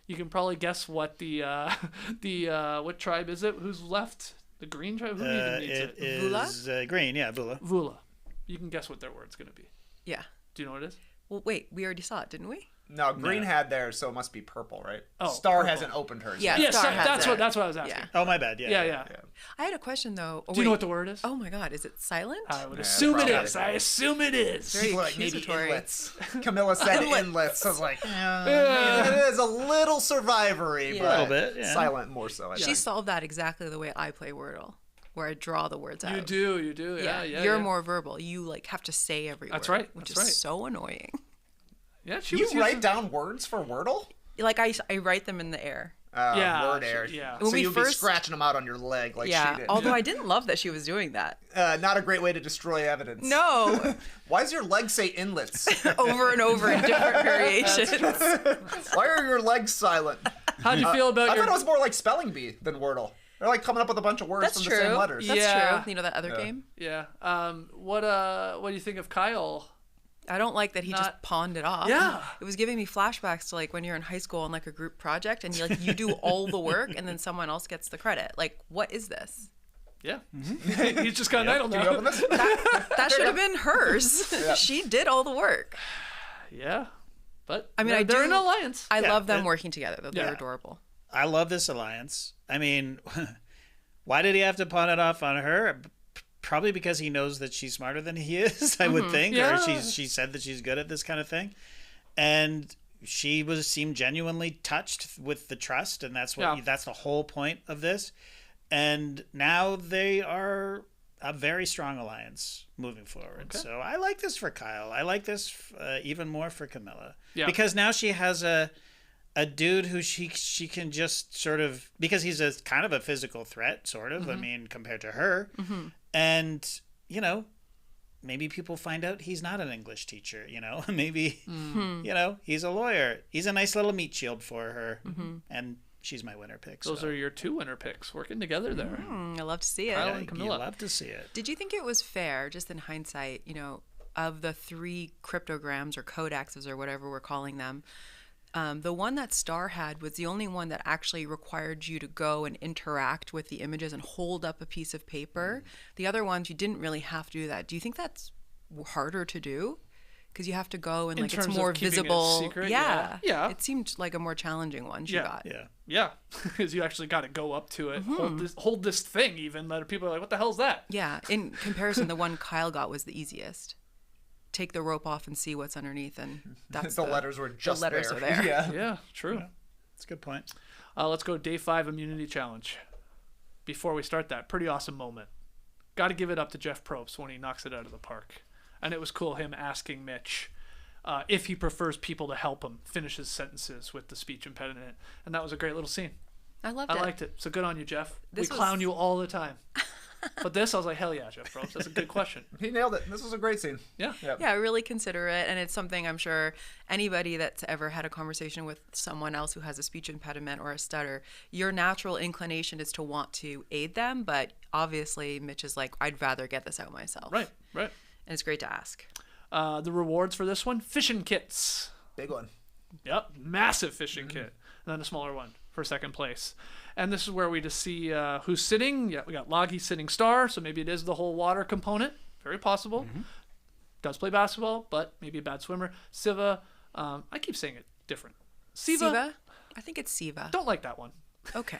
You can probably guess what what tribe is it? Who's left? The green tribe? Who even needs It it? is green, yeah, Vula. Vula. You can guess what their word's going to be. Yeah. Do you know what it is? Well, wait, we already saw it, didn't we? No, green had theirs, so it must be purple, right? Oh, Star purple. hasn't opened hers. Yeah. yet. Yes, Star has that's it. what I was asking. Yeah. Oh, my bad, yeah. Yeah. I had a question, though. Oh, Do you know wait. what the word is? Oh, my God. Is it silent? I would Yeah, assume it probably. is. I assume it is. Very People are like, maybe accusatory. inlets. Camilla said Inlets. inlets. I was like, it is a little survivory, Yeah. but A little bit, yeah. silent more so. I She think. solved that exactly the way I play Wordle, where I draw the words out. You do. Yeah. You're more verbal. You like have to say every word. That's right, Which that's is right. so annoying. Yeah, she You was write using- down words for Wordle? Like I write them in the air. Yeah, Word air. yeah. When So we you'd be first- scratching them out on your leg like Yeah. she did. Although I didn't love that she was doing that. Not a great way to destroy evidence. No. Why does your leg say inlets? Over and over in different variations. Why are your legs silent? How'd you feel about I your? thought it was more like spelling bee than Wordle. They're like coming up with a bunch of words That's from true. the same letters. That's Yeah. true. You know that other game? Yeah. What do you think of Kyle? I don't like that he just Not- pawned it off. Yeah. It was giving me flashbacks to like when you're in high school on like a group project and you do all the work and then someone else gets the credit. Like, what is this? Yeah. He's just got an idol Can you open now. this? That should have been hers. She did all the work. Yeah. But I mean, they're in an alliance. I Yeah, love them it- working together, though. They're yeah. adorable. I love this alliance. I mean, why did he have to pawn it off on her? Probably because he knows that she's smarter than he is, I would think. Yeah. Or she said that she's good at this kind of thing. And she seemed genuinely touched with the trust, and that's that's the whole point of this. And now they are a very strong alliance moving forward. Okay. So I like this for Kyle. I like this even more for Kamilla. Yeah. Because now she has a a dude who she can just sort of, because he's a kind of a physical threat, sort of, I mean, compared to her. And, you know, maybe people find out he's not an English teacher, you know, maybe, you know, he's a lawyer. He's a nice little meat shield for her. And she's my winner pick. Those are your 2 winner picks working together there. I love to see it. Kyle and Kamilla. You love to see it. Did you think it was fair, just in hindsight, you know, of the 3 cryptograms or codexes or whatever we're calling them, the one that Star had was the only one that actually required you to go and interact with the images and hold up a piece of paper. The other ones, you didn't really have to do that. Do you think that's harder to do? Because you have to go and, like, it's more visible. Secret, yeah. Yeah. It seemed like a more challenging one she got. Yeah. Because you actually got to go up to it, hold this thing even, that people are like, what the hell's that? Yeah. In comparison, the one Kyle got was the easiest. Take the rope off and see what's underneath, and that's the letters were just the letters there. are there. Yeah, true. Yeah. That's a good point. Let's go day 5 immunity challenge. Before we start that, pretty awesome moment. Got to give it up to Jeff Probst when he knocks it out of the park. And it was cool him asking Mitch if he prefers people to help him finish his sentences with the speech impediment. And that was a great little scene. I loved it. I liked it. So good on you, Jeff. This we clown was- you all the time. But this, I was like, hell yeah, Jeff Probst. That's a good question. He nailed it. This was a great scene. Yeah. Yeah, really considerate, and it's something I'm sure anybody that's ever had a conversation with someone else who has a speech impediment or a stutter, your natural inclination is to want to aid them, but obviously Mitch is like, I'd rather get this out myself. Right. And it's great to ask. The rewards for this one, fishing kits. Big one. Yep, massive fishing kit. And then a smaller one for second place. And this is where we just see who's sitting. Yeah, we got Loggy sitting Star, so maybe it is the whole water component. Very possible. Does play basketball, but maybe a bad swimmer. Siva, I keep saying it different. Siva? I think it's Siva. Don't like that one. Okay.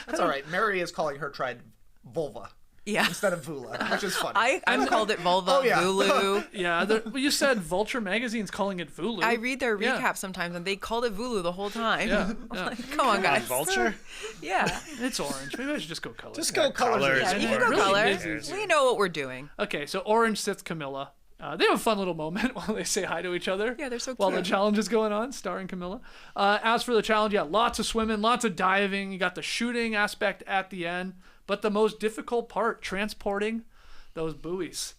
That's all right. Mary is calling her tried vulva Yeah. instead of Vula, which is funny. I've called it vulva, Oh, yeah. Vulu. Yeah, well, you said Vulture Magazine's calling it Vulu. I read their Yeah. recap sometimes, and they called it Vulu the whole time. Yeah, I'm yeah. like, come on, guys. Vulture? Yeah. It's orange. Maybe I should just go color. Just go colors. Yeah, you Yeah, can go really color. is. We know what we're doing. Okay, so orange sits Kamilla. They have a fun little moment while they say hi to each other. Yeah, they're so While the cute. challenge is going on, starring Kamilla. As for the challenge, yeah, lots of swimming, lots of diving. You got the shooting aspect at the end. But the most difficult part, transporting those buoys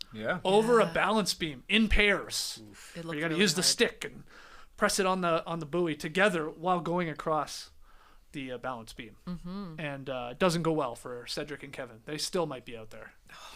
over a balance beam in pairs. It Where looked you got to really use the hard. stick and press it on the buoy together while going across the balance beam. And it doesn't go well for Cedrek and Kevin. They still might be out there.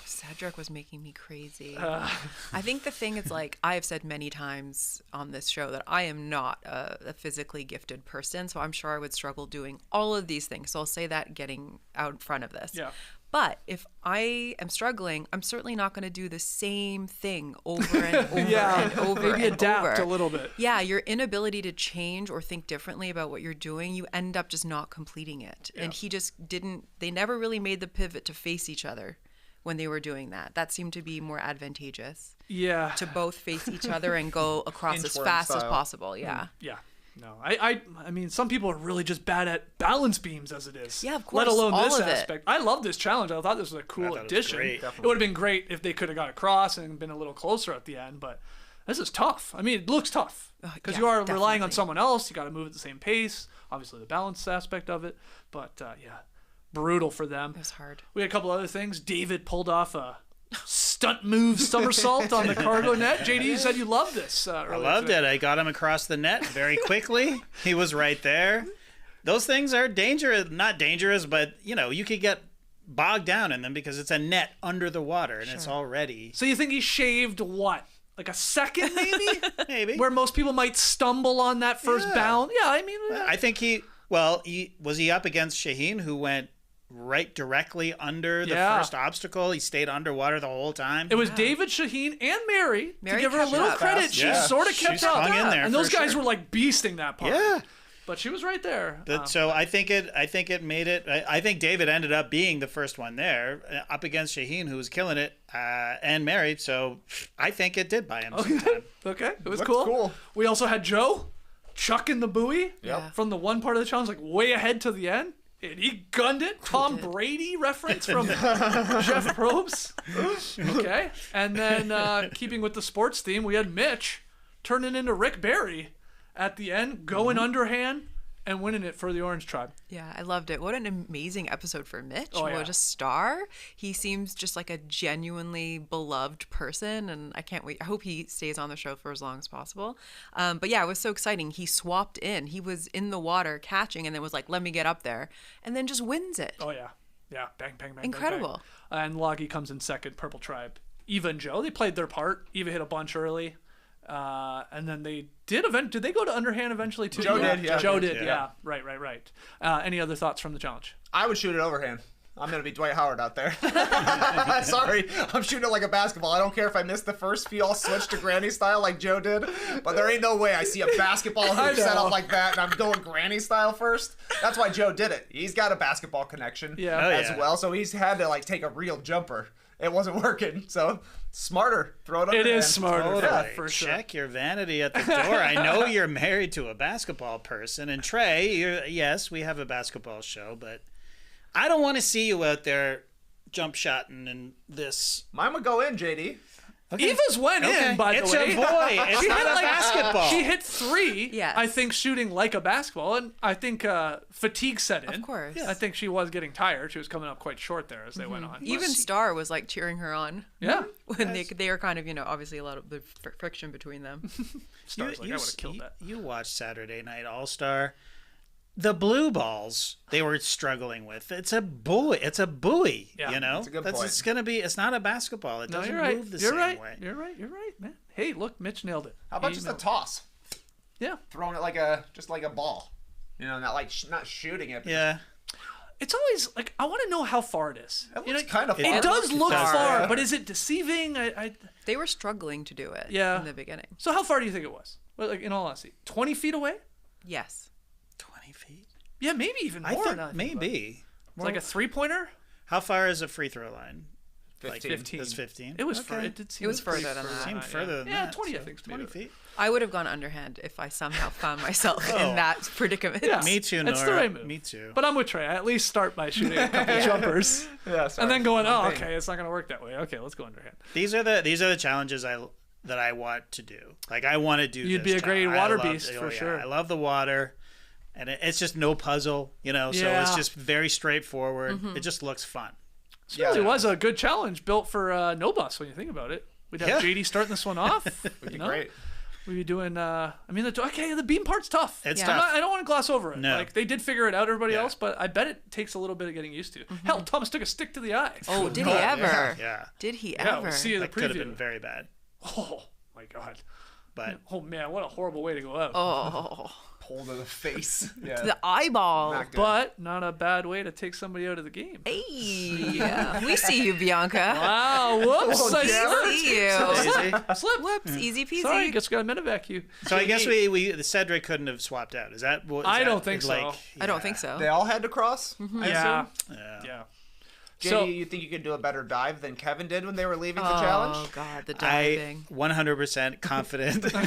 Cedrek was making me crazy. I think the thing is, like, I have said many times on this show that I am not a physically gifted person, so I'm sure I would struggle doing all of these things. So I'll say that getting out in front of this. Yeah. But if I am struggling, I'm certainly not going to do the same thing over and over and over Maybe and adapt over. a little bit. Yeah, your inability to change or think differently about what you're doing, you end up just not completing it. And he just didn't, they never really made the pivot to face each other when they were doing that. That seemed to be more advantageous. Yeah. To both face each other and go across as Inchworm fast as style. possible. Yeah. Yeah. No, I mean, some people are really just bad at balance beams as it is. Yeah, of course, Let alone all this of it. aspect. I love this challenge. I thought this was a cool thought it was addition. great. It would have been great if they could have got across and been a little closer at the end, but this is tough. I mean, it looks tough because yeah, you are relying on definitely. someone else. You got to move at the same pace. Obviously, the balance aspect of it, but yeah, brutal for them. It was hard. We had a couple other things. David pulled off a stunt move somersault on the cargo net. JD, you said you loved this. I loved it. I got him across the net very quickly. He was right there. Those things are dangerous. Not dangerous, but, you know, you could get bogged down in them because it's a net under the water and it's already... So you think he shaved what? Like a second, maybe? Maybe. Where most people might stumble on that first Yeah. bound. Yeah, I mean... I think he was he up against Shaheen, who went right directly under the first obstacle? He stayed underwater the whole time. It was David, Shaheen, and Mary. Mary To give her a kept little up. credit, she Yeah. sort of kept She's up. hung in there and those for guys sure. were like beasting that part. Yeah. But she was right there. So I think it made it. I think David ended up being the first one there, up against Shaheen, who was killing it, and Mary. So I think it did buy him some time. Okay, it was Looked cool. cool. We also had Joe chucking the buoy Yeah. from the one part of the challenge, like way ahead to the end. And he gunned it. Tom Brady reference from Jeff Probst. Okay. And then keeping with the sports theme, we had Mitch turning into Rick Barry at the end, going underhand, and winning it for the Orange Tribe. Yeah, I loved it. What an amazing episode for Mitch. Oh, yeah. What a star. He seems just like a genuinely beloved person, and I can't wait. I hope he stays on the show for as long as possible. But yeah, it was so exciting. He swapped in. He was in the water catching and then was like, let me get up there, and then just wins it. Oh, yeah. Yeah, bang, bang, bang. Incredible. Bang, bang. And Loggy comes in second, Purple Tribe. Eva and Joe, they played their part. Eva hit a bunch early. And then they did they go to underhand eventually too? Joe did, yeah. Joe did, yeah. Right. Any other thoughts from the challenge? I would shoot it overhand. I'm going to be Dwight Howard out there. Sorry, I'm shooting it like a basketball. I don't care if I miss the first few. I'll switch to granny style like Joe did. But there ain't no way I see a basketball hoop set up like that and I'm going granny style first. That's why Joe did it. He's got a basketball connection as well. So he's had to like take a real jumper. It wasn't working. So smarter. Throw it up. It is smarter. Totally. Yeah, for sure. Check your vanity at the door. I know you're married to a basketball person. And Trey, yes, we have a basketball show, but I don't want to see you out there jump shotting and this. Mine would go in, JD. Okay. Eva's went in, by the way. It's a boy. It's She not hit a basketball. She hit 3, Yes. I think, shooting like a basketball. And I think fatigue set in. Of course. I think she was getting tired. She was coming up quite short there as they went on. Even Star was like cheering her on. Yeah. When they were kind of, obviously a lot of the friction between them. Star's like, I would have killed that. You watched Saturday Night All-Star. The blue balls they were struggling with. It's a buoy. It's a buoy. Yeah, that's a good point. It's gonna be. It's not a basketball. It doesn't move the same way. You're right, man. Hey, look, Mitch nailed it. How about just a toss? Yeah. Throwing it like a ball. Not like not shooting it. Yeah. It's always like I want to know how far it is. It looks kind of far. It does look far, far, yeah. but is it deceiving? They were struggling to do it Yeah. in the beginning. So how far do you think it was? Well, like in all honesty, 20 feet away? Yes. 20 feet. Yeah, maybe even more. I think now that maybe. it's like a 3-pointer. How far is a free throw line? 15. 15. It's 15. It was. Okay. It did seem It was pretty further than that. Seemed further than Yeah, that. 20 I so think. 20 feet. I would have gone underhand if I somehow found myself Oh. in that predicament. Yeah. Me too, Nora. It's the right move. Me too. But I'm with Trey. I at least start by shooting a couple jumpers, Yeah, and then going, oh, okay, it's not gonna work that way. Okay, let's go underhand. These are the challenges that I want to do. Like I want to do. You'd this be a great challenge. water I love- beast for oh, yeah, sure. I love the water, and it's just no puzzle, So Yeah. it's just very straightforward. Mm-hmm. It just looks fun. It really was a good challenge built for No Bus when you think about it. We'd have Yeah. JD starting this one off. Would be great. We'd be doing. The beam part's tough. It's Yeah. tough. I don't want to gloss over it. No. Like they did figure it out, everybody Yeah. else, but I bet it takes a little bit of getting used to. Hell, Thomas took a stick to the eye. Oh, did he ever? Yeah. Did he yeah, ever? we'll see you in the That could have preview. been very bad, Oh my god. but Oh man, what a horrible way to go out. Oh, Pull to the face. Yeah. the eyeball. Not good. But not a bad way to take somebody out of the game. Hey, we see you, Bianca. Wow, whoops. Oh, I damn slipped. See you. easy. Slipped. Whoops, easy peasy. Sorry, guess we got a medevac you. So I guess the Cedric couldn't have swapped out. Is that what? I don't think so. I don't think so. They all had to cross. I Yeah. assume? Yeah. JD, So you think you could do a better dive than Kevin did when they were leaving the Oh challenge? God, the I diving. 100% confident. I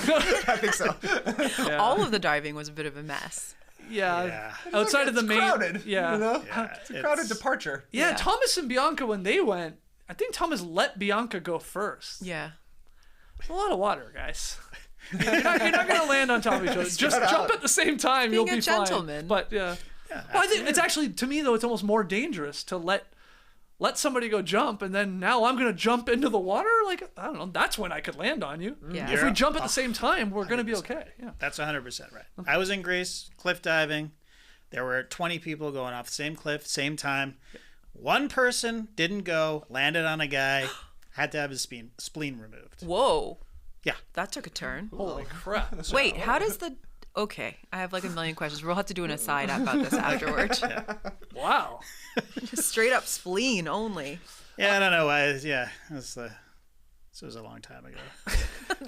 think so. yeah. All of the diving was a bit of a mess. yeah. Yeah. Outside of the It's main crowded. Yeah. Yeah, It's a crowded departure. Yeah, Yeah. Thomas and Bianca when they went, I think Thomas let Bianca go first. Yeah. A lot of water, guys. You're not going to land on top of each other. Just Spread jump out. at the same time. Being You'll a be fine. gentleman. But yeah. Well, I think it's actually, to me though, it's almost more dangerous to let somebody go jump and then now I'm going to jump into the water. Like, I don't know. That's when I could land on you. Yeah. If we jump at the same time, we're going to be okay. Yeah. That's 100% right. I was in Greece, cliff diving. There were 20 people going off the same cliff, same time. One person didn't go, landed on a guy, had to have his spleen removed. Whoa. Yeah. That took a turn. Holy crap. Wait, how does the... Okay, I have like a million questions. We'll have to do an aside about this afterward. Wow. Just straight up spleen only. Yeah, I don't know why. Yeah, this was a long time ago.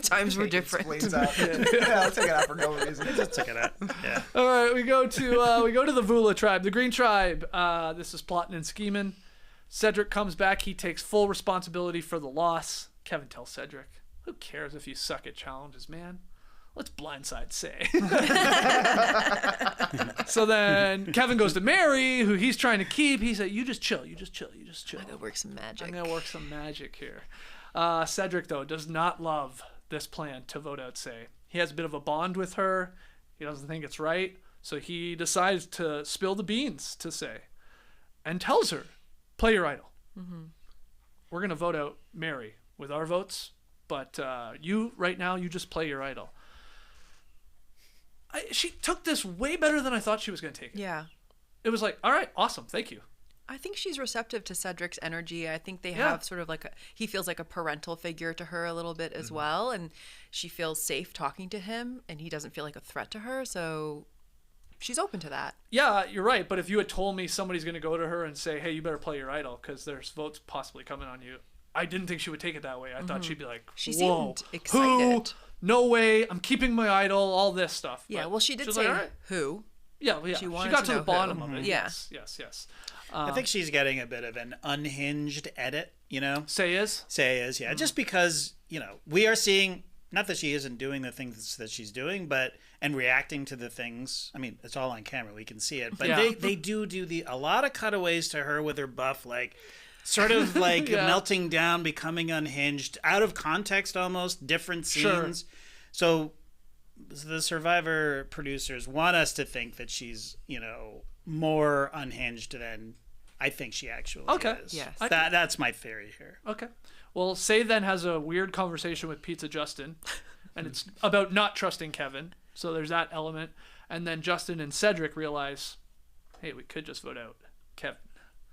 Times were different. Explains out. Yeah, I'll take it out for no reason. Just took it out. Yeah. All right, we go to the Vula tribe, the Green tribe. This is plotting and scheming. Cedric comes back. He takes full responsibility for the loss. Kevin tells Cedric, "Who cares if you suck at challenges, man? Let's blindside say." So then Kevin goes to Mary, who he's trying to keep. He said, "You just chill. You just chill. You just chill. I'm gonna work some magic. I'm gonna work some magic here." Cedric though does not love this plan to vote out Say. He has a bit of a bond with her. He doesn't think it's right. So he decides to spill the beans to Say and tells her, play your idol. We're going to vote out Mary with our votes, but you right now, you just play your idol. She took this way better than I thought she was going to take it. Yeah. It was like, all right, awesome, thank you. I think she's receptive to Cedric's energy. I think they have sort of like he feels like a parental figure to her a little bit as well. And she feels safe talking to him and he doesn't feel like a threat to her. So she's open to that. Yeah, you're right. But if you had told me somebody's going to go to her and say, hey, you better play your idol because there's votes possibly coming on you, I didn't think she would take it that way. I thought she'd be like, She whoa, seemed excited. who? No way. I'm keeping my idol, all this stuff. Yeah, But well, she did was say like, all right. who. Yeah, yeah. She She wanted got to to the know bottom who. of it. Yeah. Yes. I think she's getting a bit of an unhinged edit, Say is? Say is, yeah. Just because, we are seeing, not that she isn't doing the things that she's doing, and reacting to the things. I mean, it's all on camera. We can see it. But Yeah. they do a lot of cutaways to her with her buff, like, sort of like melting down, becoming unhinged, out of context almost, different scenes. Sure. So the Survivor producers want us to think that she's, more unhinged than I think she actually is. Yes. That's my theory here. Okay. Well, Say then has a weird conversation with Pizza Justin, and it's about not trusting Kevin. So there's that element. And then Justin and Cedric realize, hey, we could just vote out Kevin.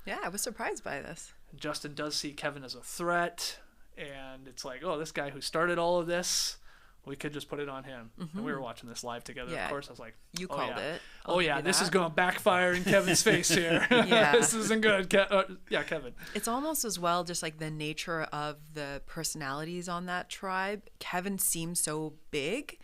Yeah, I was surprised by this. And Justin does see Kevin as a threat, and it's like, oh, this guy who started all of this, we could just put it on him. And we were watching this live together, Yeah. of course. I was like, You oh, called yeah. it. Oh, yeah, this is going to backfire in Kevin's face here. Yeah. This isn't good. Kevin. It's almost as well just like the nature of the personalities on that tribe. Kevin seems so big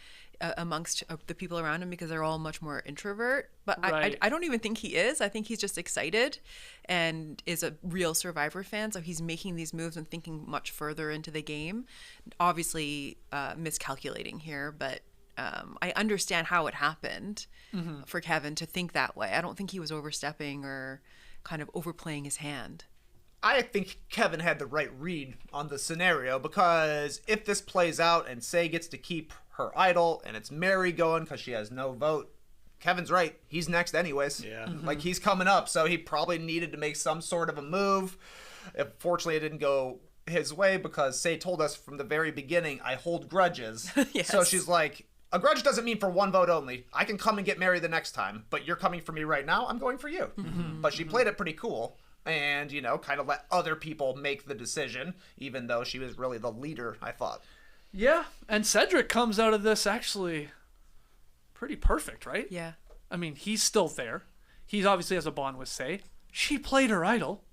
amongst the people around him because they're all much more introvert. But Right. I don't even think he is. I think he's just excited and is a real Survivor fan. So he's making these moves and thinking much further into the game. Obviously miscalculating here, but I understand how it happened for Kevin to think that way. I don't think he was overstepping or kind of overplaying his hand. I think Kevin had the right read on the scenario because if this plays out and Say gets to keep her idol and it's Mary going because she has no vote, Kevin's right. He's next anyways. Yeah. Like he's coming up, so he probably needed to make some sort of a move. Fortunately, it didn't go his way because Say told us from the very beginning, I hold grudges. Yes. So she's like, a grudge doesn't mean for one vote only. I can come and get Mary the next time, but you're coming for me right now. I'm going for you. But she played it pretty cool. And, kind of let other people make the decision, even though she was really the leader, I thought. Yeah, and Cedric comes out of this actually pretty perfect, right? Yeah. I mean, he's still there. He obviously has a bond with Say. She played her idol.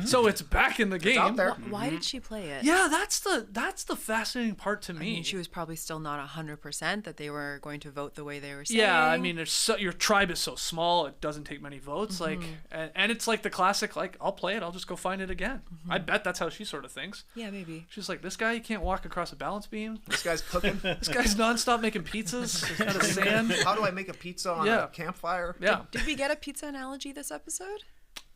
So it's back in the game. It's out there. Why did she play it? Yeah, that's the fascinating part to me. I mean, she was probably still not 100% that they were going to vote the way they were saying. Yeah, I mean, your tribe is so small; it doesn't take many votes. Like, and it's like the classic, like, I'll play it, I'll just go find it again. I bet that's how she sort of thinks. Yeah, maybe. She's like, this guy, you can't walk across a balance beam. This guy's cooking. This guy's nonstop making pizzas out of sand. How do I make a pizza on Yeah. a campfire? Yeah. Did we get a pizza analogy this episode?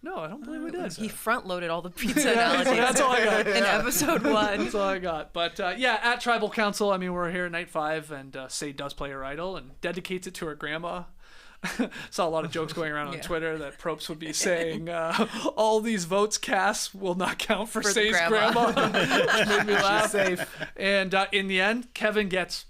No, I don't believe we did. He front-loaded all the pizza analogies That's all I got. in episode 1. That's all I got. But at Tribal Council, I mean, we're here at night 5, and Say does play her idol and dedicates it to her grandma. Saw a lot of jokes going around on Twitter that Probst would be saying, all these votes cast will not count for the Say's grandma. which made me laugh. Safe. And in the end, Kevin gets,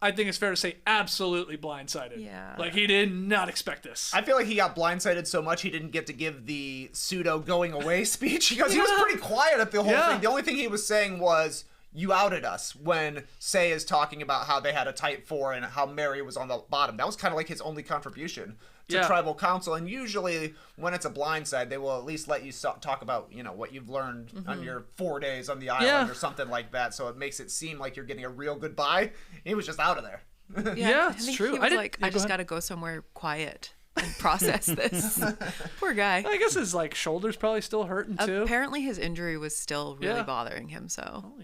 I think it's fair to say, absolutely blindsided. Yeah. Like, he did not expect this. I feel like he got blindsided so much he didn't get to give the pseudo going away speech because he was pretty quiet at the whole thing. The only thing he was saying was, you outed us, when Say is talking about how they had a tight 4 and how Mary was on the bottom. That was kind of like his only contribution to Tribal Council. And usually when it's a blindside, they will at least let you talk about, what you've learned on your 4 days on the island or something like that. So it makes it seem like you're getting a real goodbye. He was just out of there. Yeah, I it's think true. He I was didn't- like, yeah, I go just ahead. got to go somewhere quiet and process this. Poor guy. I guess his shoulder's probably still hurting too. Apparently his injury was still really Yeah. bothering him, so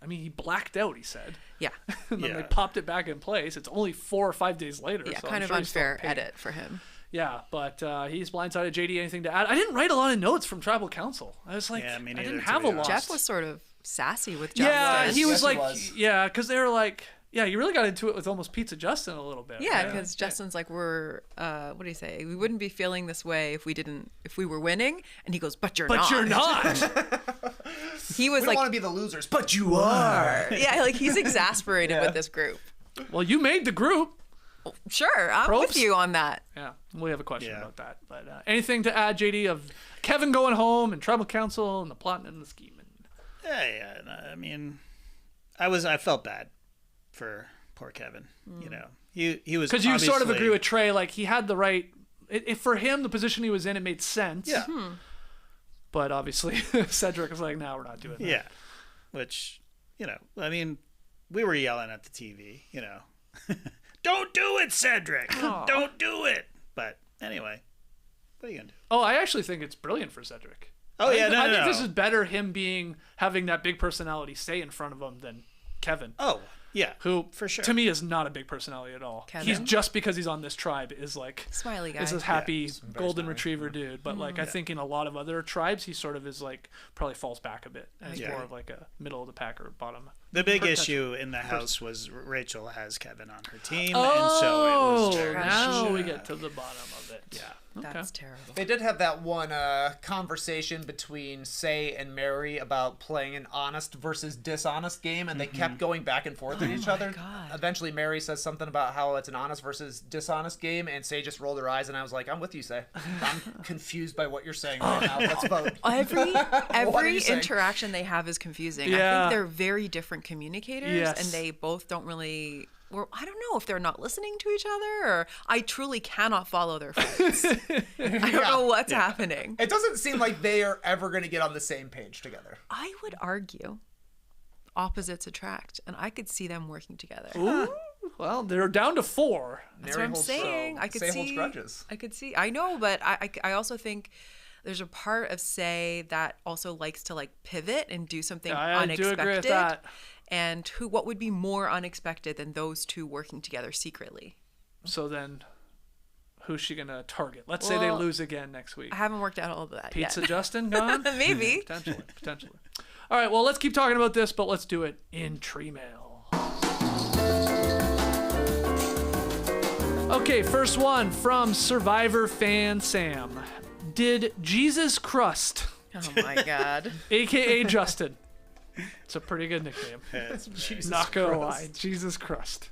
I mean, he blacked out, he said. yeah. And then they popped it back in place. It's only 4 or 5 days later. Yeah, so kind I'm of sure he's still in unfair pain. edit for him. Yeah, but he's blindsided. JD, anything to add? I didn't write a lot of notes from Tribal Council. I was like, Yeah, me I neither, didn't to have be a lot. honest. Jeff was sort of sassy with Justin. Yeah, he was Yes, he like, was. yeah, because they were like, Yeah, you really got into it with almost Pizza Justin a little bit. Yeah, right? because Justin's like, what do you say? We wouldn't be feeling this way if we were winning. And he goes, but you're not. But you're not. He was We don't like, want to be the losers, but you are. yeah, like he's exasperated with this group. Well, you made the group. Sure, I'm with you on that. Yeah, we have a question about that. But anything to add, JD, of Kevin going home and tribal council and the plotting and the scheming? Yeah. I mean, I felt bad for poor Kevin. You know, he was, because you sort of agree with Trey. Like, he had the right. For him, the position he was in, it made sense. Yeah. But obviously, Cedric was like, "No, we're not doing that." Yeah, which, you know, I mean, we were yelling at the TV. You know, don't do it, Cedric. Don't do it. But anyway, what are you gonna do? Oh, I actually think it's brilliant for Cedric. Oh yeah, I think no. this is better, him having that big personality stay in front of him than Kevin. Oh yeah, Who for sure to me is not a big personality at all. Kevin? He's just because he's on this tribe is like Smiley guy. is a happy very golden smiley. retriever dude. But like I think in a lot of other tribes he sort of is like probably falls back a bit and is more of like a middle of the pack or bottom. The big issue in the house was Rachel has Kevin on her team, and so it was very now we get to the bottom of it. Yeah. Okay. That's terrible. They did have that one conversation between Say and Mary about playing an honest versus dishonest game, and they kept going back and forth at each other. God. Eventually, Mary says something about how it's an honest versus dishonest game, and Say just rolled her eyes, and I was like, I'm with you, Say. I'm confused by what you're saying right now. Let's vote. Every saying? interaction they have is confusing. I Yeah. think they're very different communicators, Yes. and they both don't really. Or I don't know if they're not listening to each other, or I truly cannot follow their fights. I don't know what's happening. It doesn't seem like they are ever going to get on the same page together. I would argue opposites attract, and I could see them working together. Ooh, well, they're down to 4. That's what I'm saying. I could Say see. holds grudges. I could see. I know, but I also think there's a part of Say that also likes to like pivot and do something I unexpected. do agree with that. And what would be more unexpected than those two working together secretly? So then, who's she gonna target? Let's say they Well, lose again next week. I haven't worked out all of that Pizza yet. Justin gone? Maybe. Potentially. All right, well, let's keep talking about this, but let's do it in tree mail. Okay, first one from Survivor fan Sam. Did Jesus Crust, Oh my God. aka Justin, it's a pretty good nickname, Jesus not gonna lie, Jesus Crust,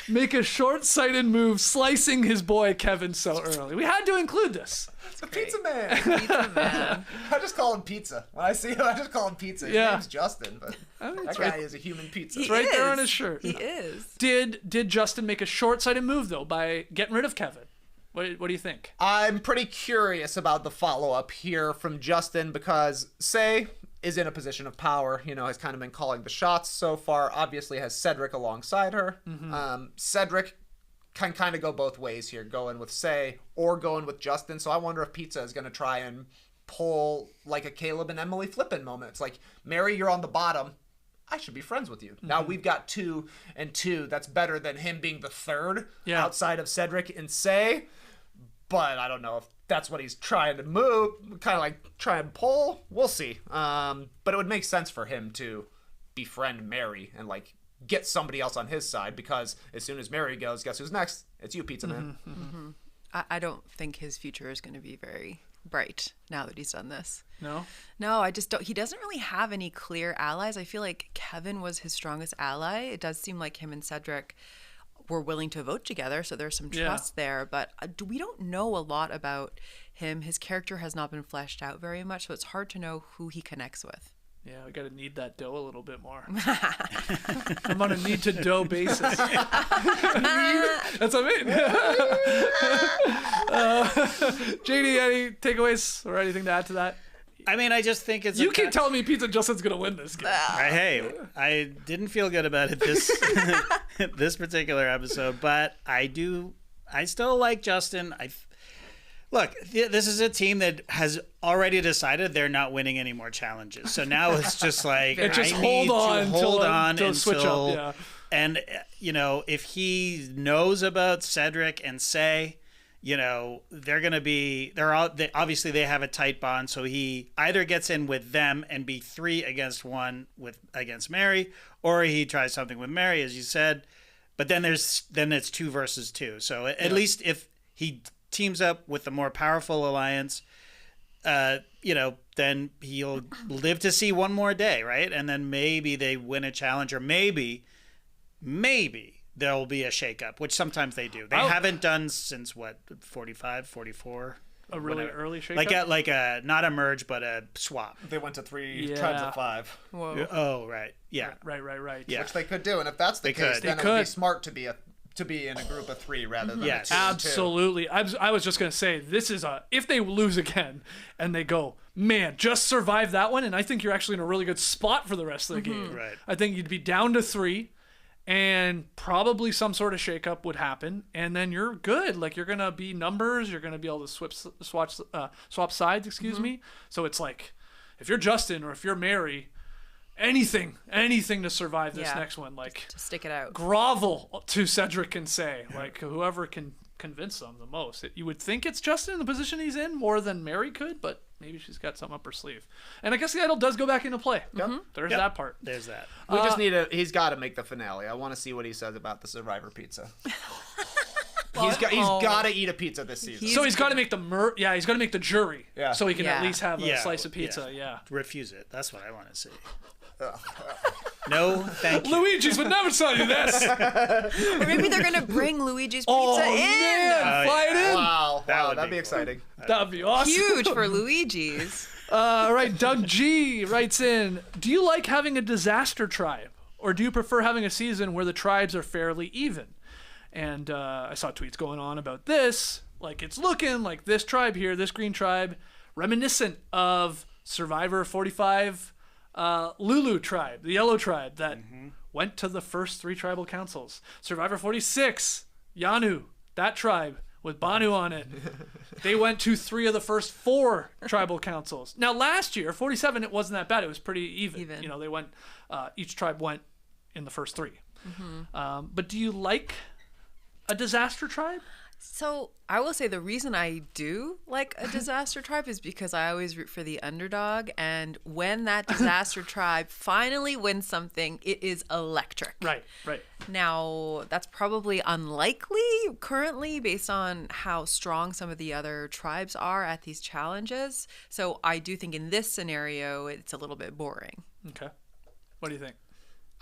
make a short-sighted move slicing his boy Kevin so early? We had to include this. The Pizza Man. Pizza Man. I just call him Pizza. When I see him, I just call him Pizza. His Yeah. name's Justin, but that guy is a human pizza. He right there is. on his shirt. He is. Did Justin make a short-sighted move though by getting rid of Kevin? What do you think? I'm pretty curious about the follow-up here from Justin because Say is in a position of power, you know, has kind of been calling the shots so far, obviously has Cedric alongside her. Cedric can kind of go both ways here, going with Say or going with Justin, so I wonder if Pizza is going to try and pull like a Caleb and Emily Flippin moment. It's like, Mary, you're on the bottom. I should be friends with you. Now we've got 2 and 2. That's better than him being the third outside of Cedric and Say. But I don't know if that's what he's trying to move, kind of like try and pull. We'll see. But it would make sense for him to befriend Mary and like get somebody else on his side, because as soon as Mary goes, guess who's next? It's you, Pizza Man. I don't think his future is going to be very bright now that he's done this. No? No, I just don't. He doesn't really have any clear allies. I feel like Kevin was his strongest ally. It does seem like him and Cedric were willing to vote together, so there's some trust there. But we don't know a lot about him. His character has not been fleshed out very much, so it's hard to know who he connects with. Yeah, we gotta knead that dough a little bit more. I'm on a need to dough basis. That's what I mean. JD, any takeaways or anything to add to that? I mean, I just think it's. You keep telling me Pizza Justin's gonna win this game. Hey, I didn't feel good about it this particular episode, but I still like Justin. Look, this is a team that has already decided they're not winning any more challenges. So now it's just like hold on until switch up. Yeah. And you know, if he knows about Cedric and Say, they're going to be, obviously they have a tight bond. So he either gets in with them and be 3 against 1 against Mary, or he tries something with Mary, as you said. But then it's 2 versus 2. So at least if he teams up with the more powerful alliance, then he'll live to see one more day, right? And then maybe they win a challenge, or maybe there'll be a shakeup, which sometimes they do. They haven't done since 45, 44. A really early shakeup? Like a not a merge, but a swap. They went to 3 tribes of 5. Whoa. Oh, right. Yeah. Right. Yeah. Which they could do, and if that's the case, then it would be smart to be in a group of 3 rather than a 2. Absolutely. I was just going to say, this is if they lose again and they go, man, just survive that one, and I think you're actually in a really good spot for the rest of the game. Right. I think you'd be down to 3, and probably some sort of shakeup would happen, and then you're good. Like, you're going to be numbers, you're going to be able to swap sides, excuse me. So it's like, if you're Justin or if you're Mary, anything to survive this next one. Like, to stick it out. Grovel to Cedric and say, like, whoever can convince them the most. You would think it's Justin in the position he's in more than Mary could, but maybe she's got something up her sleeve. And I guess the idol does go back into play. There's that part. There's that. We just need he's got to make the finale. I want to see what he says about the Survivor pizza. He's got to eat a pizza this season. So he's got to make he's got to make the jury. Yeah. So he can at least have a slice of pizza. Refuse it. That's what I want to see. No, thank you. Luigi's would never tell you this. Or maybe they're going to bring Luigi's pizza in. Man, fly it in. Wow, that'd be exciting. That'd be awesome. Huge for Luigi's. All right, Doug G writes in, do you like having a disaster tribe, or do you prefer having a season where the tribes are fairly even? And I saw tweets going on about this. Like, it's looking like this tribe here, this green tribe, reminiscent of Survivor 45 Lulu tribe, the yellow tribe that went to the first 3 tribal councils. Survivor 46, Yanu, that tribe with Banu on it. They went to 3 of the first 4 tribal councils. Now last year, 47, it wasn't that bad. It was pretty even. They went, each tribe went in the first 3. But do you like a disaster tribe? So I will say the reason I do like a disaster tribe is because I always root for the underdog. And when that disaster tribe finally wins something, it is electric. Right. Now, that's probably unlikely currently based on how strong some of the other tribes are at these challenges. So I do think in this scenario, it's a little bit boring. Okay. What do you think?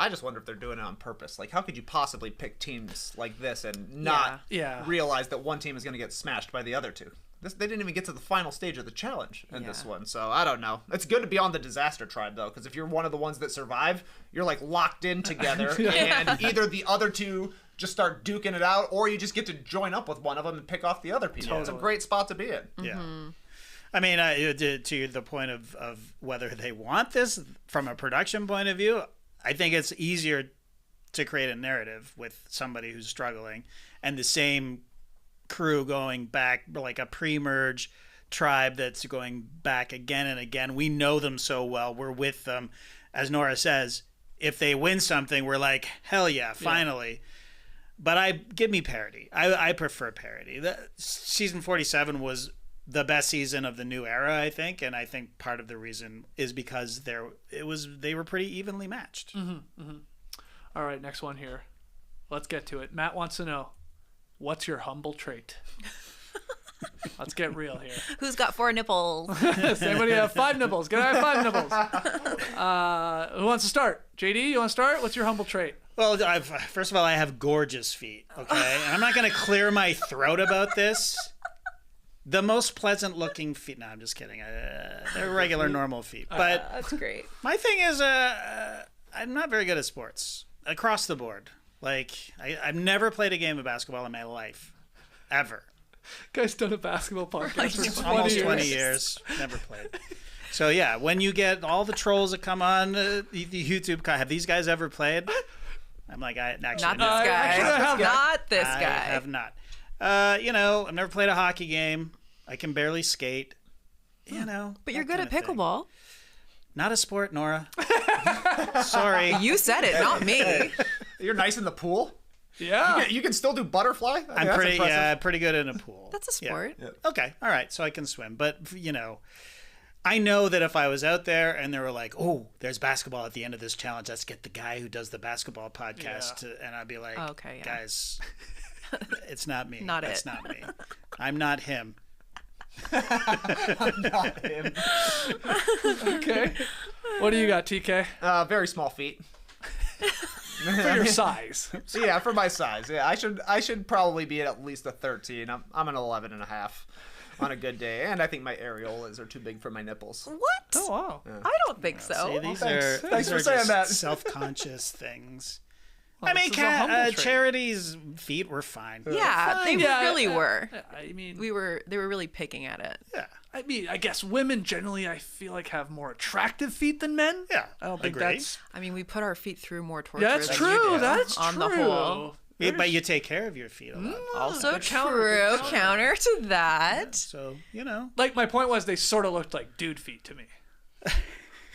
I just wonder if they're doing it on purpose. Like, how could you possibly pick teams like this and not realize that one team is going to get smashed by the other 2? They didn't even get to the final stage of the challenge in this one. So, I don't know. It's good to be on the disaster tribe, though, because if you're one of the ones that survive, you're, like, locked in together. And either the other 2 just start duking it out, or you just get to join up with one of them and pick off the other people. Totally. It's a great spot to be in. Yeah. I mean, to the point of whether they want this from a production point of view, I think it's easier to create a narrative with somebody who's struggling and the same crew going back, like a pre-merge tribe that's going back again and again. We know them so well. We're with them. As Nora says, if they win something, we're like, hell yeah, finally. But give me parity. I prefer parity. Season 47 was the best season of the new era, I think, and I think part of the reason is because they were pretty evenly matched. All right, next one here. Let's get to it. Matt wants to know, what's your humble trait? Let's get real here. Who's got 4 nipples? Does anybody have 5 nipples? Can I have 5 nipples? Who wants to start? JD, you want to start? What's your humble trait? Well, first of all, I have gorgeous feet, okay? And I'm not going to clear my throat about this. The most pleasant looking feet. No, I'm just kidding. They're regular, normal feet. But That's great. my thing is, I'm not very good at sports across the board. Like, I've never played a game of basketball in my life, ever. Guy's done a basketball podcast for 20 Almost years. 20 years. Never played. So, yeah, when you get all the trolls that come on the YouTube, have these guys ever played? I'm like, Not this no. guy. Not this I guy. have not. I've never played a hockey game. I can barely skate. But you're good at pickleball. Not a sport, Nora. Sorry. You said it, not me. You're nice in the pool? Yeah. You can still do butterfly? I mean, I'm that's pretty impressive. pretty good in a pool. That's a sport. Yeah. Okay, all right, so I can swim. But, I know that if I was out there and they were like, oh, there's basketball at the end of this challenge, let's get the guy who does the basketball podcast and I'd be like, Okay, yeah. guys, it's not me. Not It's it. not me. I'm not him. Not him. Okay. What do you got, TK? Very small feet. For your size. So yeah, for my size, yeah, I should probably be at least a 13. I'm an 11 and a half on a good day, and I think my areolas are too big for my nipples. What? Oh, wow. I don't think so. See, these thanks. are, Thanks these for are saying just that. self-conscious things. Well, I mean, this is a humble trait. Charity's feet were fine. Yeah, they really were. I mean, They were really picking at it. Yeah. I mean, I guess women generally, I feel like, have more attractive feet than men. Yeah, I don't think agree. that's. I mean, we put our feet through more torture. Yeah, that's than true. you do, That's on true. the whole. Yeah, but you take care of your feet a lot. Also Good true. counter, good Counter to that. So, Like, my point was, they sort of looked like dude feet to me.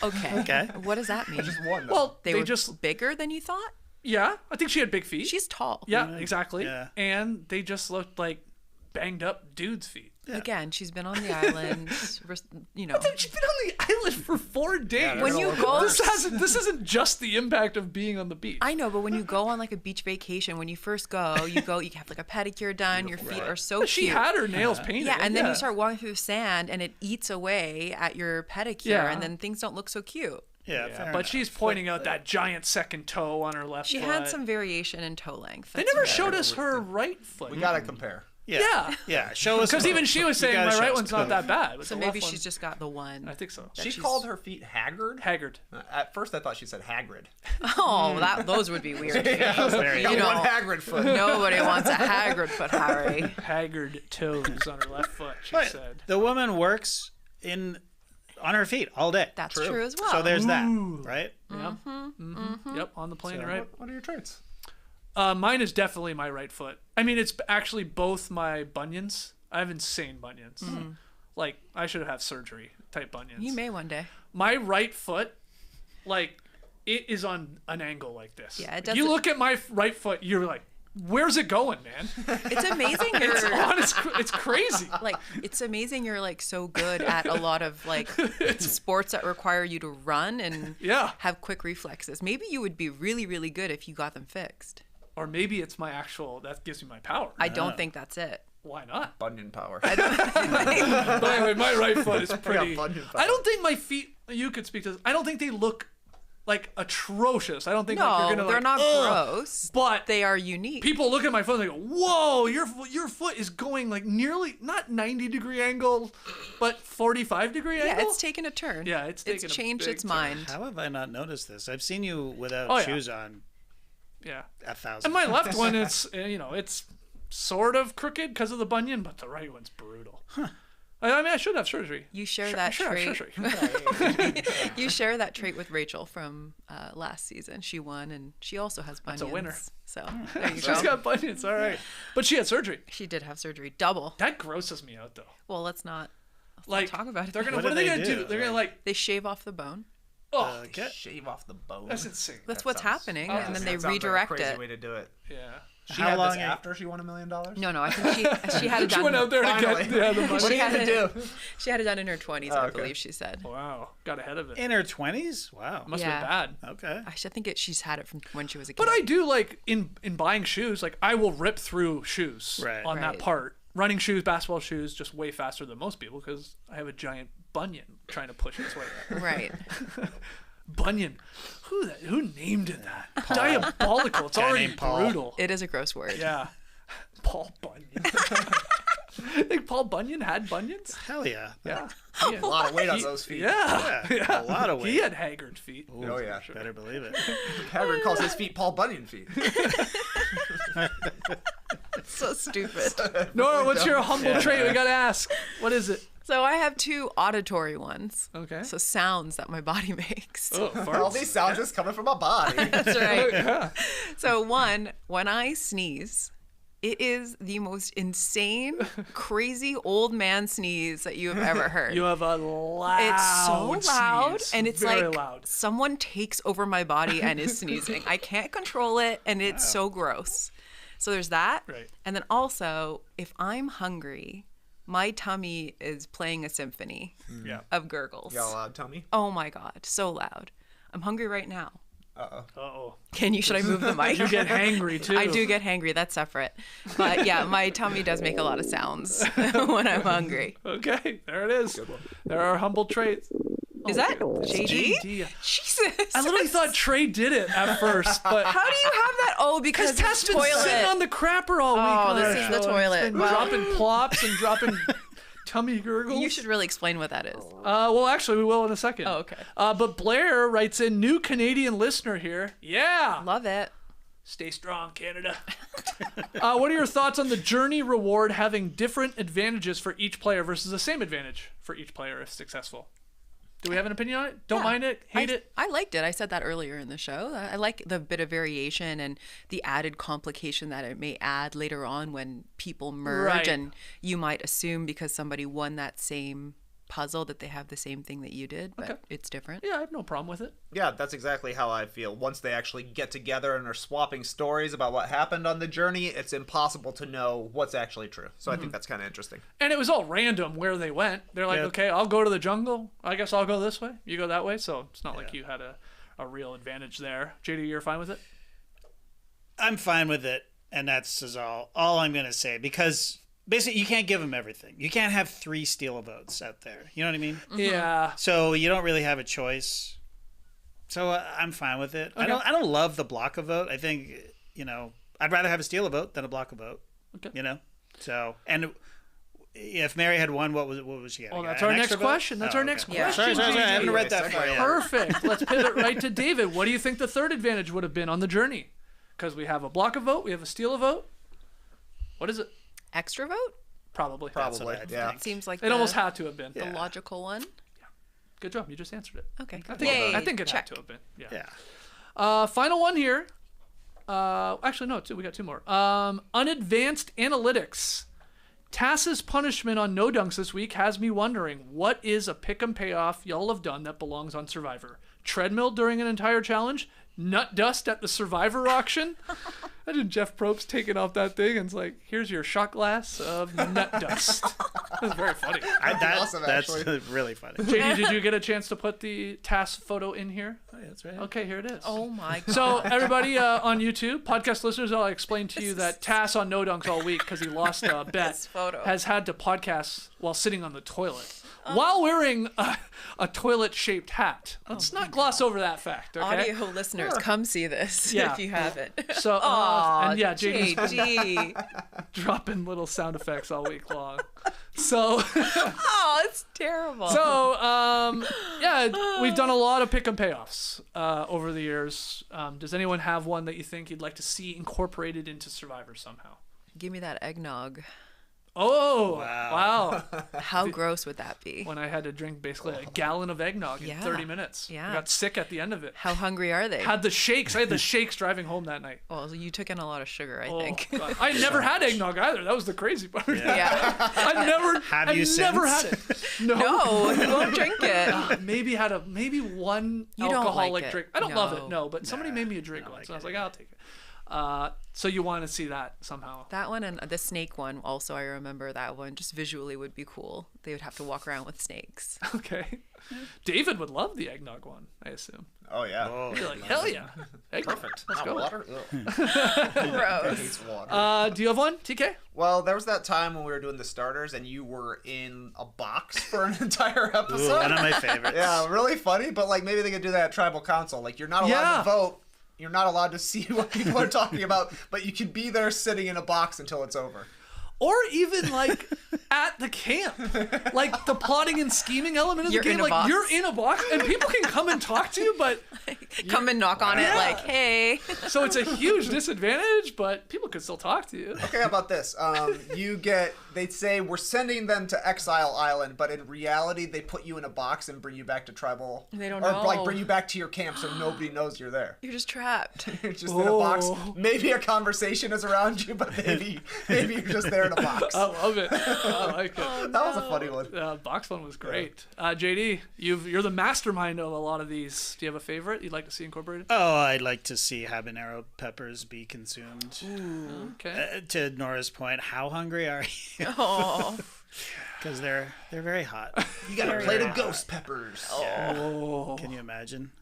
Okay. Okay. What does that mean? Just one. Though. Well, They they were just. bigger than you thought? Yeah, I think she had big feet. She's tall. Yeah, exactly. Yeah. And they just looked like banged up dudes' feet. Again, she's been on the island. She's been on the island for 4 days. When you go- This isn't just the impact of being on the beach. I know, but when you go on like a beach vacation, when you first go, you have like a pedicure done. Your feet are so She cute. had her nails painted. Yeah, and then you start walking through the sand, and it eats away at your pedicure, Yeah. and then things don't look so cute. Yeah, Yeah, fair but enough. she's pointing out that giant second toe on her left She foot. had some variation in toe length. They That's never fair. showed us her right foot. we gotta compare. Yeah. Yeah, show us. Because both. even she was You saying gotta my show right us one's not both. that bad. But So the maybe left she's just got the one. I think so. She she's- called her feet haggard. Haggard. At first, I thought she said Hagrid. Oh, those would be weird. Very Got You know- one Hagrid foot. Nobody wants a Hagrid foot, Harry. Haggard toes on her left foot, she But said. the woman works on her feet all day. That's True. true as well. So there's that, right? Yep. Yep, on the plane, right? What are your traits? Mine is definitely my right foot. I mean, it's actually both my bunions. I have insane bunions. Like, I should have surgery type bunions. You may one day. My right foot, like, it is on an angle like this. Yeah, it If you doesn't- look at my right foot, you're like, where's it going, man? It's amazing you're It's crazy. like it's amazing you're like so good at a lot of like sports that require you to run and Yeah. have quick reflexes. Maybe you would be really, really good if you got them fixed. Or maybe it's my actual, that gives me my power. I don't think that's it. Why not? Bunion power. But anyway, my right foot is pretty. bunion power. I don't think my feet, you could speak to this, I don't think they look like atrocious. I don't think No, like you're gonna they're like, not "Ugh." gross. But They are unique. people look at my foot and they go, whoa, your foot is going like nearly, not 90-degree angle, but 45-degree yeah, angle. it's taken a turn. Yeah, it's taken a changed big its turn. mind. How have I not noticed this? I've seen you without Oh, yeah. shoes on Yeah. 1,000. And my left one, it's, it's sort of crooked because of the bunion, but the right one's brutal. I mean, I should have surgery. You share that trait. Surgery. You share that trait with Rachel from last season. She won, and she also has bunions. a winner. So there you She's go. got bunions, all right. But she had surgery. She did have surgery, double. That grosses me out, though. Well, let's not Like, talk about it. They're gonna. What What are do they they gonna do? do? They're gonna like. They shave off the bone. Oh, Okay. Shave off the bone. that's insane. That's what's sounds- happening, Oh, and then they That sounds like a redirect crazy it. way to do it. Yeah. She How had long this are- after she won $1 million? No, I think she had it She done. went out there to Finally. get the What money. are you gonna do? She had it done in her 20s, I okay. believe she said. Wow, got ahead of it. In her 20s? Wow. Must Yeah. have been bad. Okay. I should think she's had it from when she was a kid. But I do like in buying shoes. Like I will rip through shoes Right. on that Right. part. Running shoes, basketball shoes, just way faster than most people because I have a giant bunion trying to push its way. Right. Bunion. Who named it that? Diabolical. It's Guy already named Paul. brutal. It is a gross word. Yeah. Paul Bunyan. I think Paul Bunyan had bunions. Hell yeah. Yeah. A lot of weight on those feet. Yeah. Yeah. A lot of weight. He had haggard feet. Oh, yeah. Better believe it. Hagrid calls his feet Paul Bunyan feet. So stupid. Nora, what's your humble trait? We gotta ask. What is it? So I have two auditory ones. Okay. So sounds that my body makes. Oh, All farts. these sounds just coming from my body. That's right. Yeah. So one, when I sneeze, it is the most insane, crazy old man sneeze that you have ever heard. You have a loud It's so loud, sneeze. and it's very like loud. someone takes over my body and is sneezing. I can't control it, and it's so gross. So there's that. Right. And then also, if I'm hungry, my tummy is playing a symphony of gurgles. You got a loud tummy? Oh my God, so loud. I'm hungry right now. Uh-oh. Should I move the mic? You get hangry too. I do get hangry. That's separate. But yeah, my tummy does make a lot of sounds when I'm hungry. Okay, there it is. There are humble traits. Is that JD? JD. Jesus. I literally thought Trey did it at first, but How do you have that? Oh, because because Tess the been toilet. sitting on the crapper all week. Oh, on this our is the show. toilet. It's been Well- dropping plops and dropping tummy gurgles. You should really explain what that is. Well, actually, we will in a second. Oh, okay. But Blair writes in, new Canadian listener here. Yeah. Love it. Stay strong, Canada. What are your thoughts on the journey reward having different advantages for each player versus the same advantage for each player if successful? Do we have an opinion on it? Don't mind it? Hate it? I liked it. I said that earlier in the show. I like the bit of variation and the added complication that it may add later on when people merge. Right. And you might assume because somebody won that same puzzle that they have the same thing that you did, but it's different. Yeah, I have no problem with it. Yeah, that's exactly how I feel. Once they actually get together and are swapping stories about what happened on the journey, it's impossible to know what's actually true. So I think that's kind of interesting. And it was all random where they went. They're like, okay, I'll go to the jungle. I guess I'll go this way. You go that way. So it's not like you had a real advantage there. JD, you're fine with it? I'm fine with it, and that's is all I'm going to say, because basically you can't give them everything. You can't have 3 steal votes out there. You know what I mean? Yeah. So you don't really have a choice. So I'm fine with it. Okay. I don't love the block a vote. I think, I'd rather have a steal a vote than a block a vote. Okay. So, and if Mary had won, what was she getting? Well, that's An our extra next vote? question. That's Oh, our okay. next Yeah. question. Sorry, I haven't read that Segue. far yet. Perfect. Let's pivot right to David. What do you think the third advantage would have been on the journey? Because we have a block a vote, we have a steal a vote. What is it? Extra vote? Probably. Probably, I'd yeah. think. Seems like It almost had to have been. the logical one. Good job. You just answered it. Okay. I think it Check. had to have been. Yeah. Yeah. Final one here. Actually, no, we got 2 more. Unadvanced analytics. Tass's punishment on No Dunks this week has me wondering, what is a pick and payoff y'all have done that belongs on Survivor? Treadmill during an entire challenge? Nut dust at the Survivor auction? Imagine Jeff Probst taking off that thing and it's like, here's your shot glass of nut dust. That's very funny. awesome, that's actually. really funny. JD, did you get a chance to put the Tass photo in here? Oh, yeah, that's right. Okay, here it is. Oh my God. So everybody on YouTube, podcast listeners, I'll explain to you that Tass on No Dunks all week because he lost a bet This photo. has had to podcast while sitting on the toilet while wearing a toilet-shaped hat. Let's not gloss over that fact, okay? Audio listeners, come see this Yeah. if you haven't. So and yeah, JD's JD. dropping little sound effects all week long. So Oh, it's terrible. yeah, we've done a lot of pick and payoffs over the years. Does anyone have one that you think you'd like to see incorporated into Survivor somehow? Give me that eggnog. Oh, wow. How gross would that be? When I had to drink basically a gallon of eggnog in Yeah. 30 minutes. Yeah. I got sick at the end of it. How hungry are they? Had the shakes. I had the shakes driving home that night. Well, you took in a lot of sugar, I Oh, think. God. I never had eggnog either. That was the crazy part. Yeah. I've never Have you had it. No. No, you won't drink it. Maybe one You don't alcoholic like it. drink. I don't love it, No. no, but somebody made me a drink once. like And I was like, I'll take it. So you want to see that somehow. That one and the snake one, also, I remember that one. Just visually would be cool. They would have to walk around with snakes. Okay. David would love the eggnog one, I assume. Oh, yeah. He'd be like, hell yeah. Eggnog. Perfect. Let's Not go. water? Ugh. Gross. Hates water. Do you have one, TK? Well, there was that time when we were doing the starters and you were in a box for an entire Ooh, episode. one of my favorites. Yeah, really funny, but like maybe they could do that at Tribal Council. Like you're not allowed to vote. You're not allowed to see what people are talking about, but you can be there sitting in a box until it's over. Or even like at the camp, like the plotting and scheming element of You're the game. in a Like box. you're in a box and people can come and talk to you, but Come and knock on it Yeah. like, hey. so it's a huge disadvantage, but people can still talk to you. Okay, how about this? They'd say we're sending them to Exile Island, but in reality, they put you in a box and bring you back to Tribal. They don't or know. like bring you back to your camp so nobody knows you're there. You're just trapped. You're just in a box. Oh. Maybe a conversation is around you, but maybe you're just there in a box. I love it. I like it. That was a funny one. Box one was great. JD, you're the mastermind of a lot of these. Do you have a favorite you'd like like to see incorporated? Oh, I'd like to see habanero peppers be consumed. Okay. To Nora's point, how hungry are you? Oh. Because they're very hot. You got a plate of ghost peppers. Oh. Can you imagine?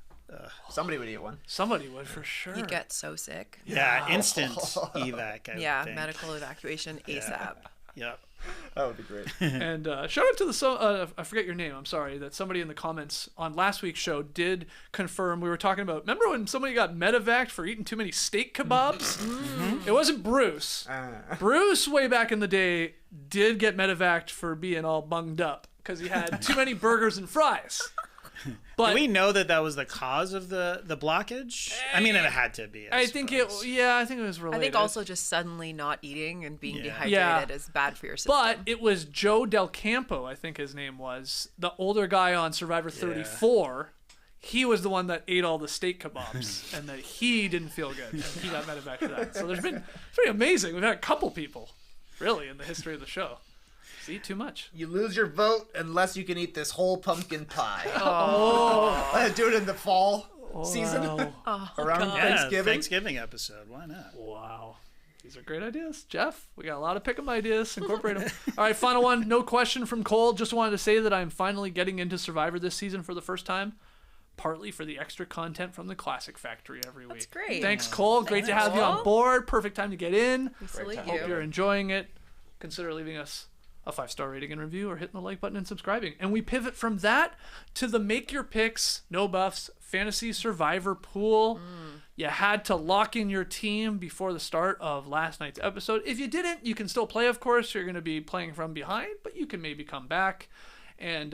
Somebody would eat one. Somebody would for sure. You'd get so sick. Yeah, instant evac. I Yeah, would think. medical evacuation ASAP. Yep. That would be great. And shout out to the I forget your name. I'm sorry that somebody in the comments on last week's show did confirm. We were talking about. Remember when somebody got medevaced for eating too many steak kebabs? It wasn't Bruce. Bruce way back in the day did get medevaced for being all bunged up because he had too many burgers and fries. But do we know that was the cause of the blockage? I mean, it had to be. I think suppose. I think it was related. I think also just suddenly not eating and being dehydrated Yeah. is bad for your system. But it was Joe Del Campo, I think his name was, the older guy on Survivor 34. He was the one that ate all the steak kebabs, and that he didn't feel good. And he got medevaced for that. So it's pretty amazing. We've had a couple people, really, in the history of the show. Eat too much. You lose your vote unless you can eat this whole pumpkin pie. Do it in the fall season around Thanksgiving. Thanksgiving episode. Why not? Wow. These are great ideas. Jeff, we got a lot of pick 'em ideas. Incorporate them. All right, final one. No question from Cole. Just wanted to say that I'm finally getting into Survivor this season for the first time. Partly for the extra content from the Classic Factory every week. That's great. Thanks, Cole. Great to have you on board. Perfect time to get in. We salute time. you. Hope you're enjoying it. Consider leaving us a 5-star rating and review or hitting the like button and subscribing. And we pivot from that to the Make Your Picks, No Buffs, Fantasy Survivor pool. You had to lock in your team before the start of last night's episode. If you didn't, you can still play, of course. You're going to be playing from behind, but you can maybe come back and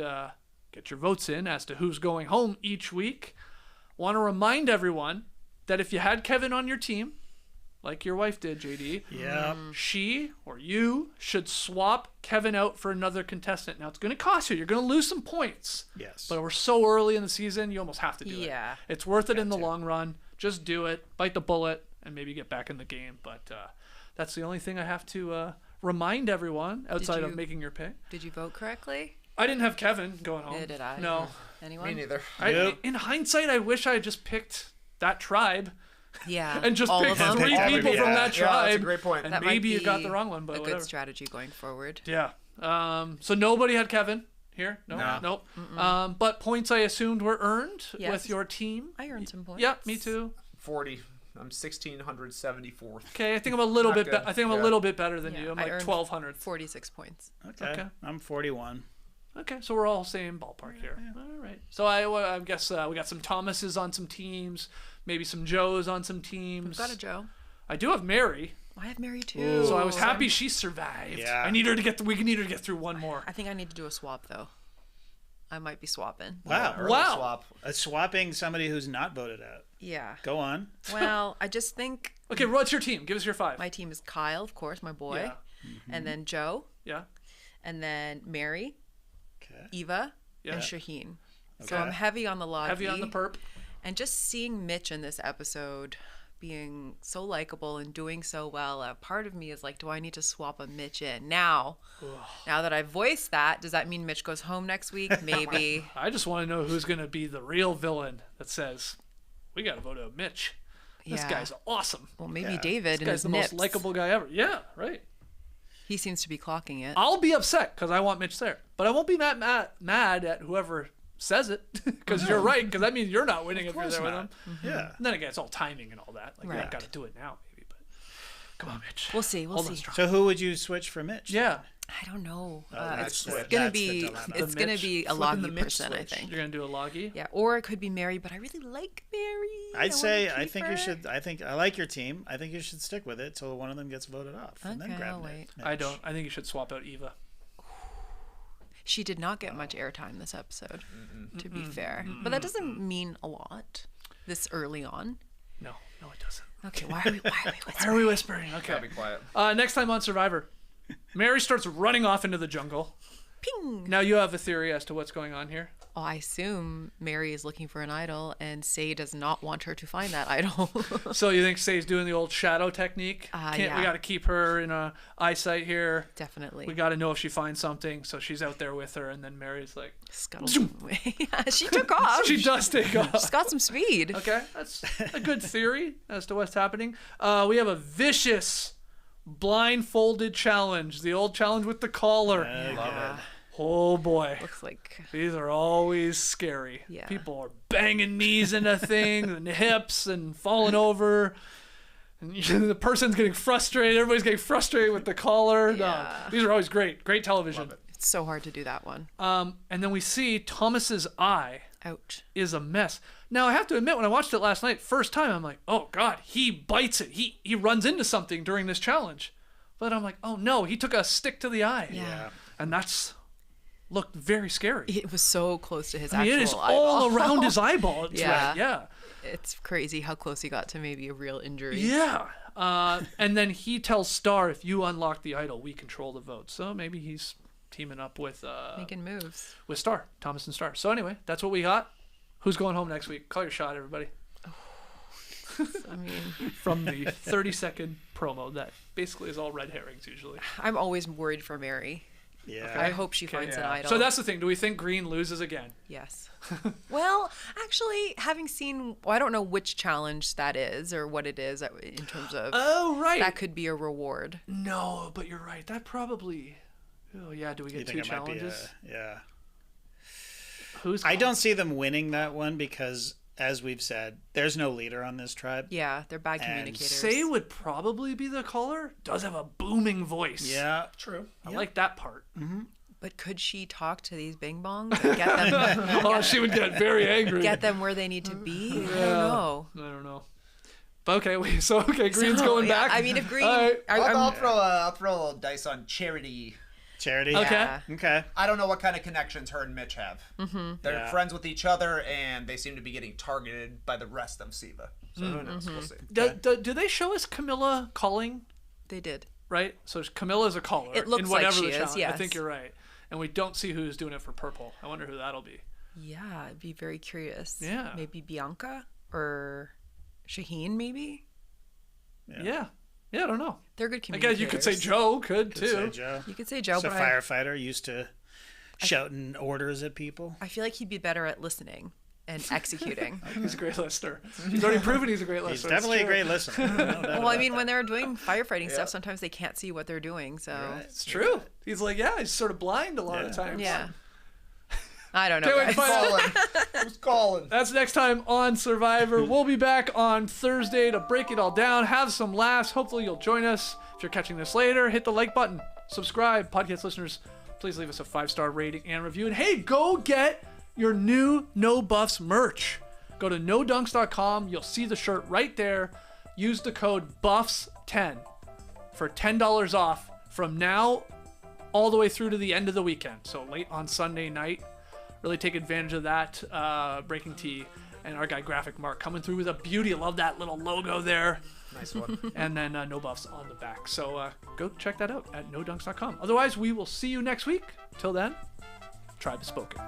get your votes in as to who's going home each week. Want to remind everyone that if you had Kevin on your team, like your wife did, JD. Yeah. She or you should swap Kevin out for another contestant. Now, it's going to cost you. You're going to lose some points. Yes. But we're so early in the season, you almost have to do it. Yeah. It's worth it in the long run. Just do it. Bite the bullet and maybe get back in the game. But that's the only thing I have to remind everyone outside of making your pick. Did you vote correctly? I didn't have Kevin going home. Did I? No. Anyone? Me neither. In hindsight, I wish I had just picked that tribe. Yeah. And just all pick of them. three people from that tribe. Yeah, that's a great point. And That might maybe you got be the wrong one, but a whatever. good strategy going forward. Yeah. So nobody had Kevin here? No. No. Nope. But points I assumed were earned Yes. with your team. I earned some points. Yeah, me too. 40. I'm 1674th. Okay, I think I'm a little Not bit. good. I think I'm a little bit better than you. I'm I like earned 1200. 46 points. Okay. I'm 41. Okay, so we're all same ballpark here. All right. So I guess we got some Thomases on some teams, maybe some Joes on some teams. Got a Joe. I do have Mary, I have Mary too. so I was happy she survived. Yeah. I need her to get. We need her to get through one more. I think I need to do a swap though. I might be swapping. Wow. Early Wow. Swap. Swapping somebody who's not voted out. Yeah. Go on. Well, I just think Okay, what's your team? Give us your 5. my team is Kyle, of course, my boy, Yeah. and then Joe, Yeah. and then Mary, Okay. Eva, Yeah. and Shaheen. So Okay. I'm heavy on the log. Heavy on the perp. And just seeing Mitch in this episode being so likable and doing so well, a part of me is like, do I need to swap a Mitch in? Now that I've voiced that, does that mean Mitch goes home next week? Maybe. I just want to know who's going to be the real villain that says, we got to vote out Mitch. This Yeah. guy's awesome. Well, maybe Yeah. David This and guy's his the nips. most likable guy ever. Yeah, right. He seems to be clocking it. I'll be upset because I want Mitch there. But I won't be mad at whoever says it because you're right, because that means you're not winning if you're there with him. Yeah. And then again, it's all timing and all that. Like, Right. I got to do it now, maybe. But come on, Mitch. We'll see. We'll Hold on see. strong. So who would you switch for Mitch? Yeah. I don't know. that's It's the- gonna that's be. the dilemma. It's The gonna Mitch. be a Flipping the loggy Mitch person, I switch. think. You're going to do a loggy? Yeah, or it could be Mary, but I really like Mary. I'd say wanna I keep think her. you should. I like your team. I think you should stick with it till one of them gets voted off, and then Okay, grab I'll Mitch. wait. I don't. I think you should swap out Eva. She did not get much airtime this episode, to be fair. But that doesn't mean a lot this early on. No, it doesn't. Okay, why are we Why are we whispering? Okay. Gotta be quiet. Next time on Survivor, Mary starts running off into the jungle. ping. Now you have a theory as to what's going on here. Oh, I assume Mary is looking for an idol, and Say does not want her to find that idol. So you think Say's doing the old shadow technique? Yeah. We got to keep her in eyesight here. Definitely. We got to know if she finds something, so she's out there with her, and then Mary's like, Scuttled away. Yeah, she took off. she does take off. She's got some speed. Okay, that's a good theory as to what's happening. We have a vicious blindfolded challenge, the old challenge with the collar. Yeah. Oh boy. Looks like These are always scary. Yeah. People are banging knees into things and hips and falling over. And the person's getting frustrated. Everybody's getting frustrated with the collar. Yeah. These are always great. Great television. it's so hard to do that one. And then we see Thomas's eye Ouch. is a mess. Now, I have to admit, when I watched it last night, first time, I'm like, oh, God, he bites it. He runs into something during this challenge. But I'm like, oh, no, he took a stick to the eye. Yeah. And looked very scary. It was so close to his I mean, actual it is eyeball. all around his eyeball. It's Yeah. red. Yeah. It's crazy how close he got to maybe a real injury. Yeah. And then he tells Star, if you unlock the idol, we control the vote. So maybe he's teaming up with Making moves. with Star, Thomas and Star. So anyway, that's what we got. Who's going home next week? Call your shot, everybody. I mean, From the 30-second promo that basically is all red herrings usually. I'm always worried for Mary. Yeah. I hope she finds an idol. So that's the thing. Do we think Green loses again? Yes. Well, actually, having seen, well, I don't know which challenge that is or what it is in terms of. Oh, right. That could be a reward. No, but you're right. That probably. Oh yeah. Do we You get think two it might be challenges? yeah. Who's? I don't see them winning that one because, as we've said, there's no leader on this tribe. Yeah, they're bad And communicators. Say would probably be the caller. Does have a booming voice. Yeah. True. I like that part. But could she talk to these bing bongs and get them, Oh, she would get very angry. get them where they need to be? I don't know. I don't know. But okay, Green's So, going yeah, back. I mean, if Green, All right. I'll throw a little dice on Charity. Charity. Okay. Yeah. Okay. I don't know what kind of connections her and Mitch have. Mm-hmm. They're Yeah. friends with each other, and they seem to be getting targeted by the rest of Siva. So who knows? We'll see. Do they show us Kamilla calling? They did. Right. So Kamilla's a caller. It looks in like whatever she the is, challenge. I yes. think you're right. And we don't see who's doing it for purple. I wonder who that'll be. Yeah, I'd be very curious. Yeah. Maybe Bianca or Shaheen, maybe? Yeah. I don't know. They're good I communicators. guess you could say Joe could too. Say Joe. You could say Joe, He's a but firefighter used to shouting orders at people. I feel like he'd be better at listening and executing. He's a great listener. He's already proven he's a great listener. He's definitely a great listener. No doubt Well, I about mean, that. when they're doing firefighting stuff, sometimes they can't see what they're doing. So, It's true. He's like, he's sort of blind a lot of times. yeah. I don't know. Can't wait to guys. find out. Calling. Who's calling? That's next time on Survivor. We'll be back on Thursday to break it all down, have some laughs. Hopefully you'll join us. If you're catching this later, hit the like button, subscribe. Podcast listeners, please leave us a 5-star rating and review. And hey, go get your new No Buffs merch. Go to nodunks.com. You'll see the shirt right there. Use the code BUFFS10 for $10 off from now all the way through to the end of the weekend. So late on Sunday night. Really take advantage of that. Breaking Tea and our guy Graphic Mark coming through with a beauty. Love that little logo there. Nice one. And then No Buffs on the back. So go check that out at nodunks.com. Otherwise, we will see you next week. Till then, Tribe is spoken.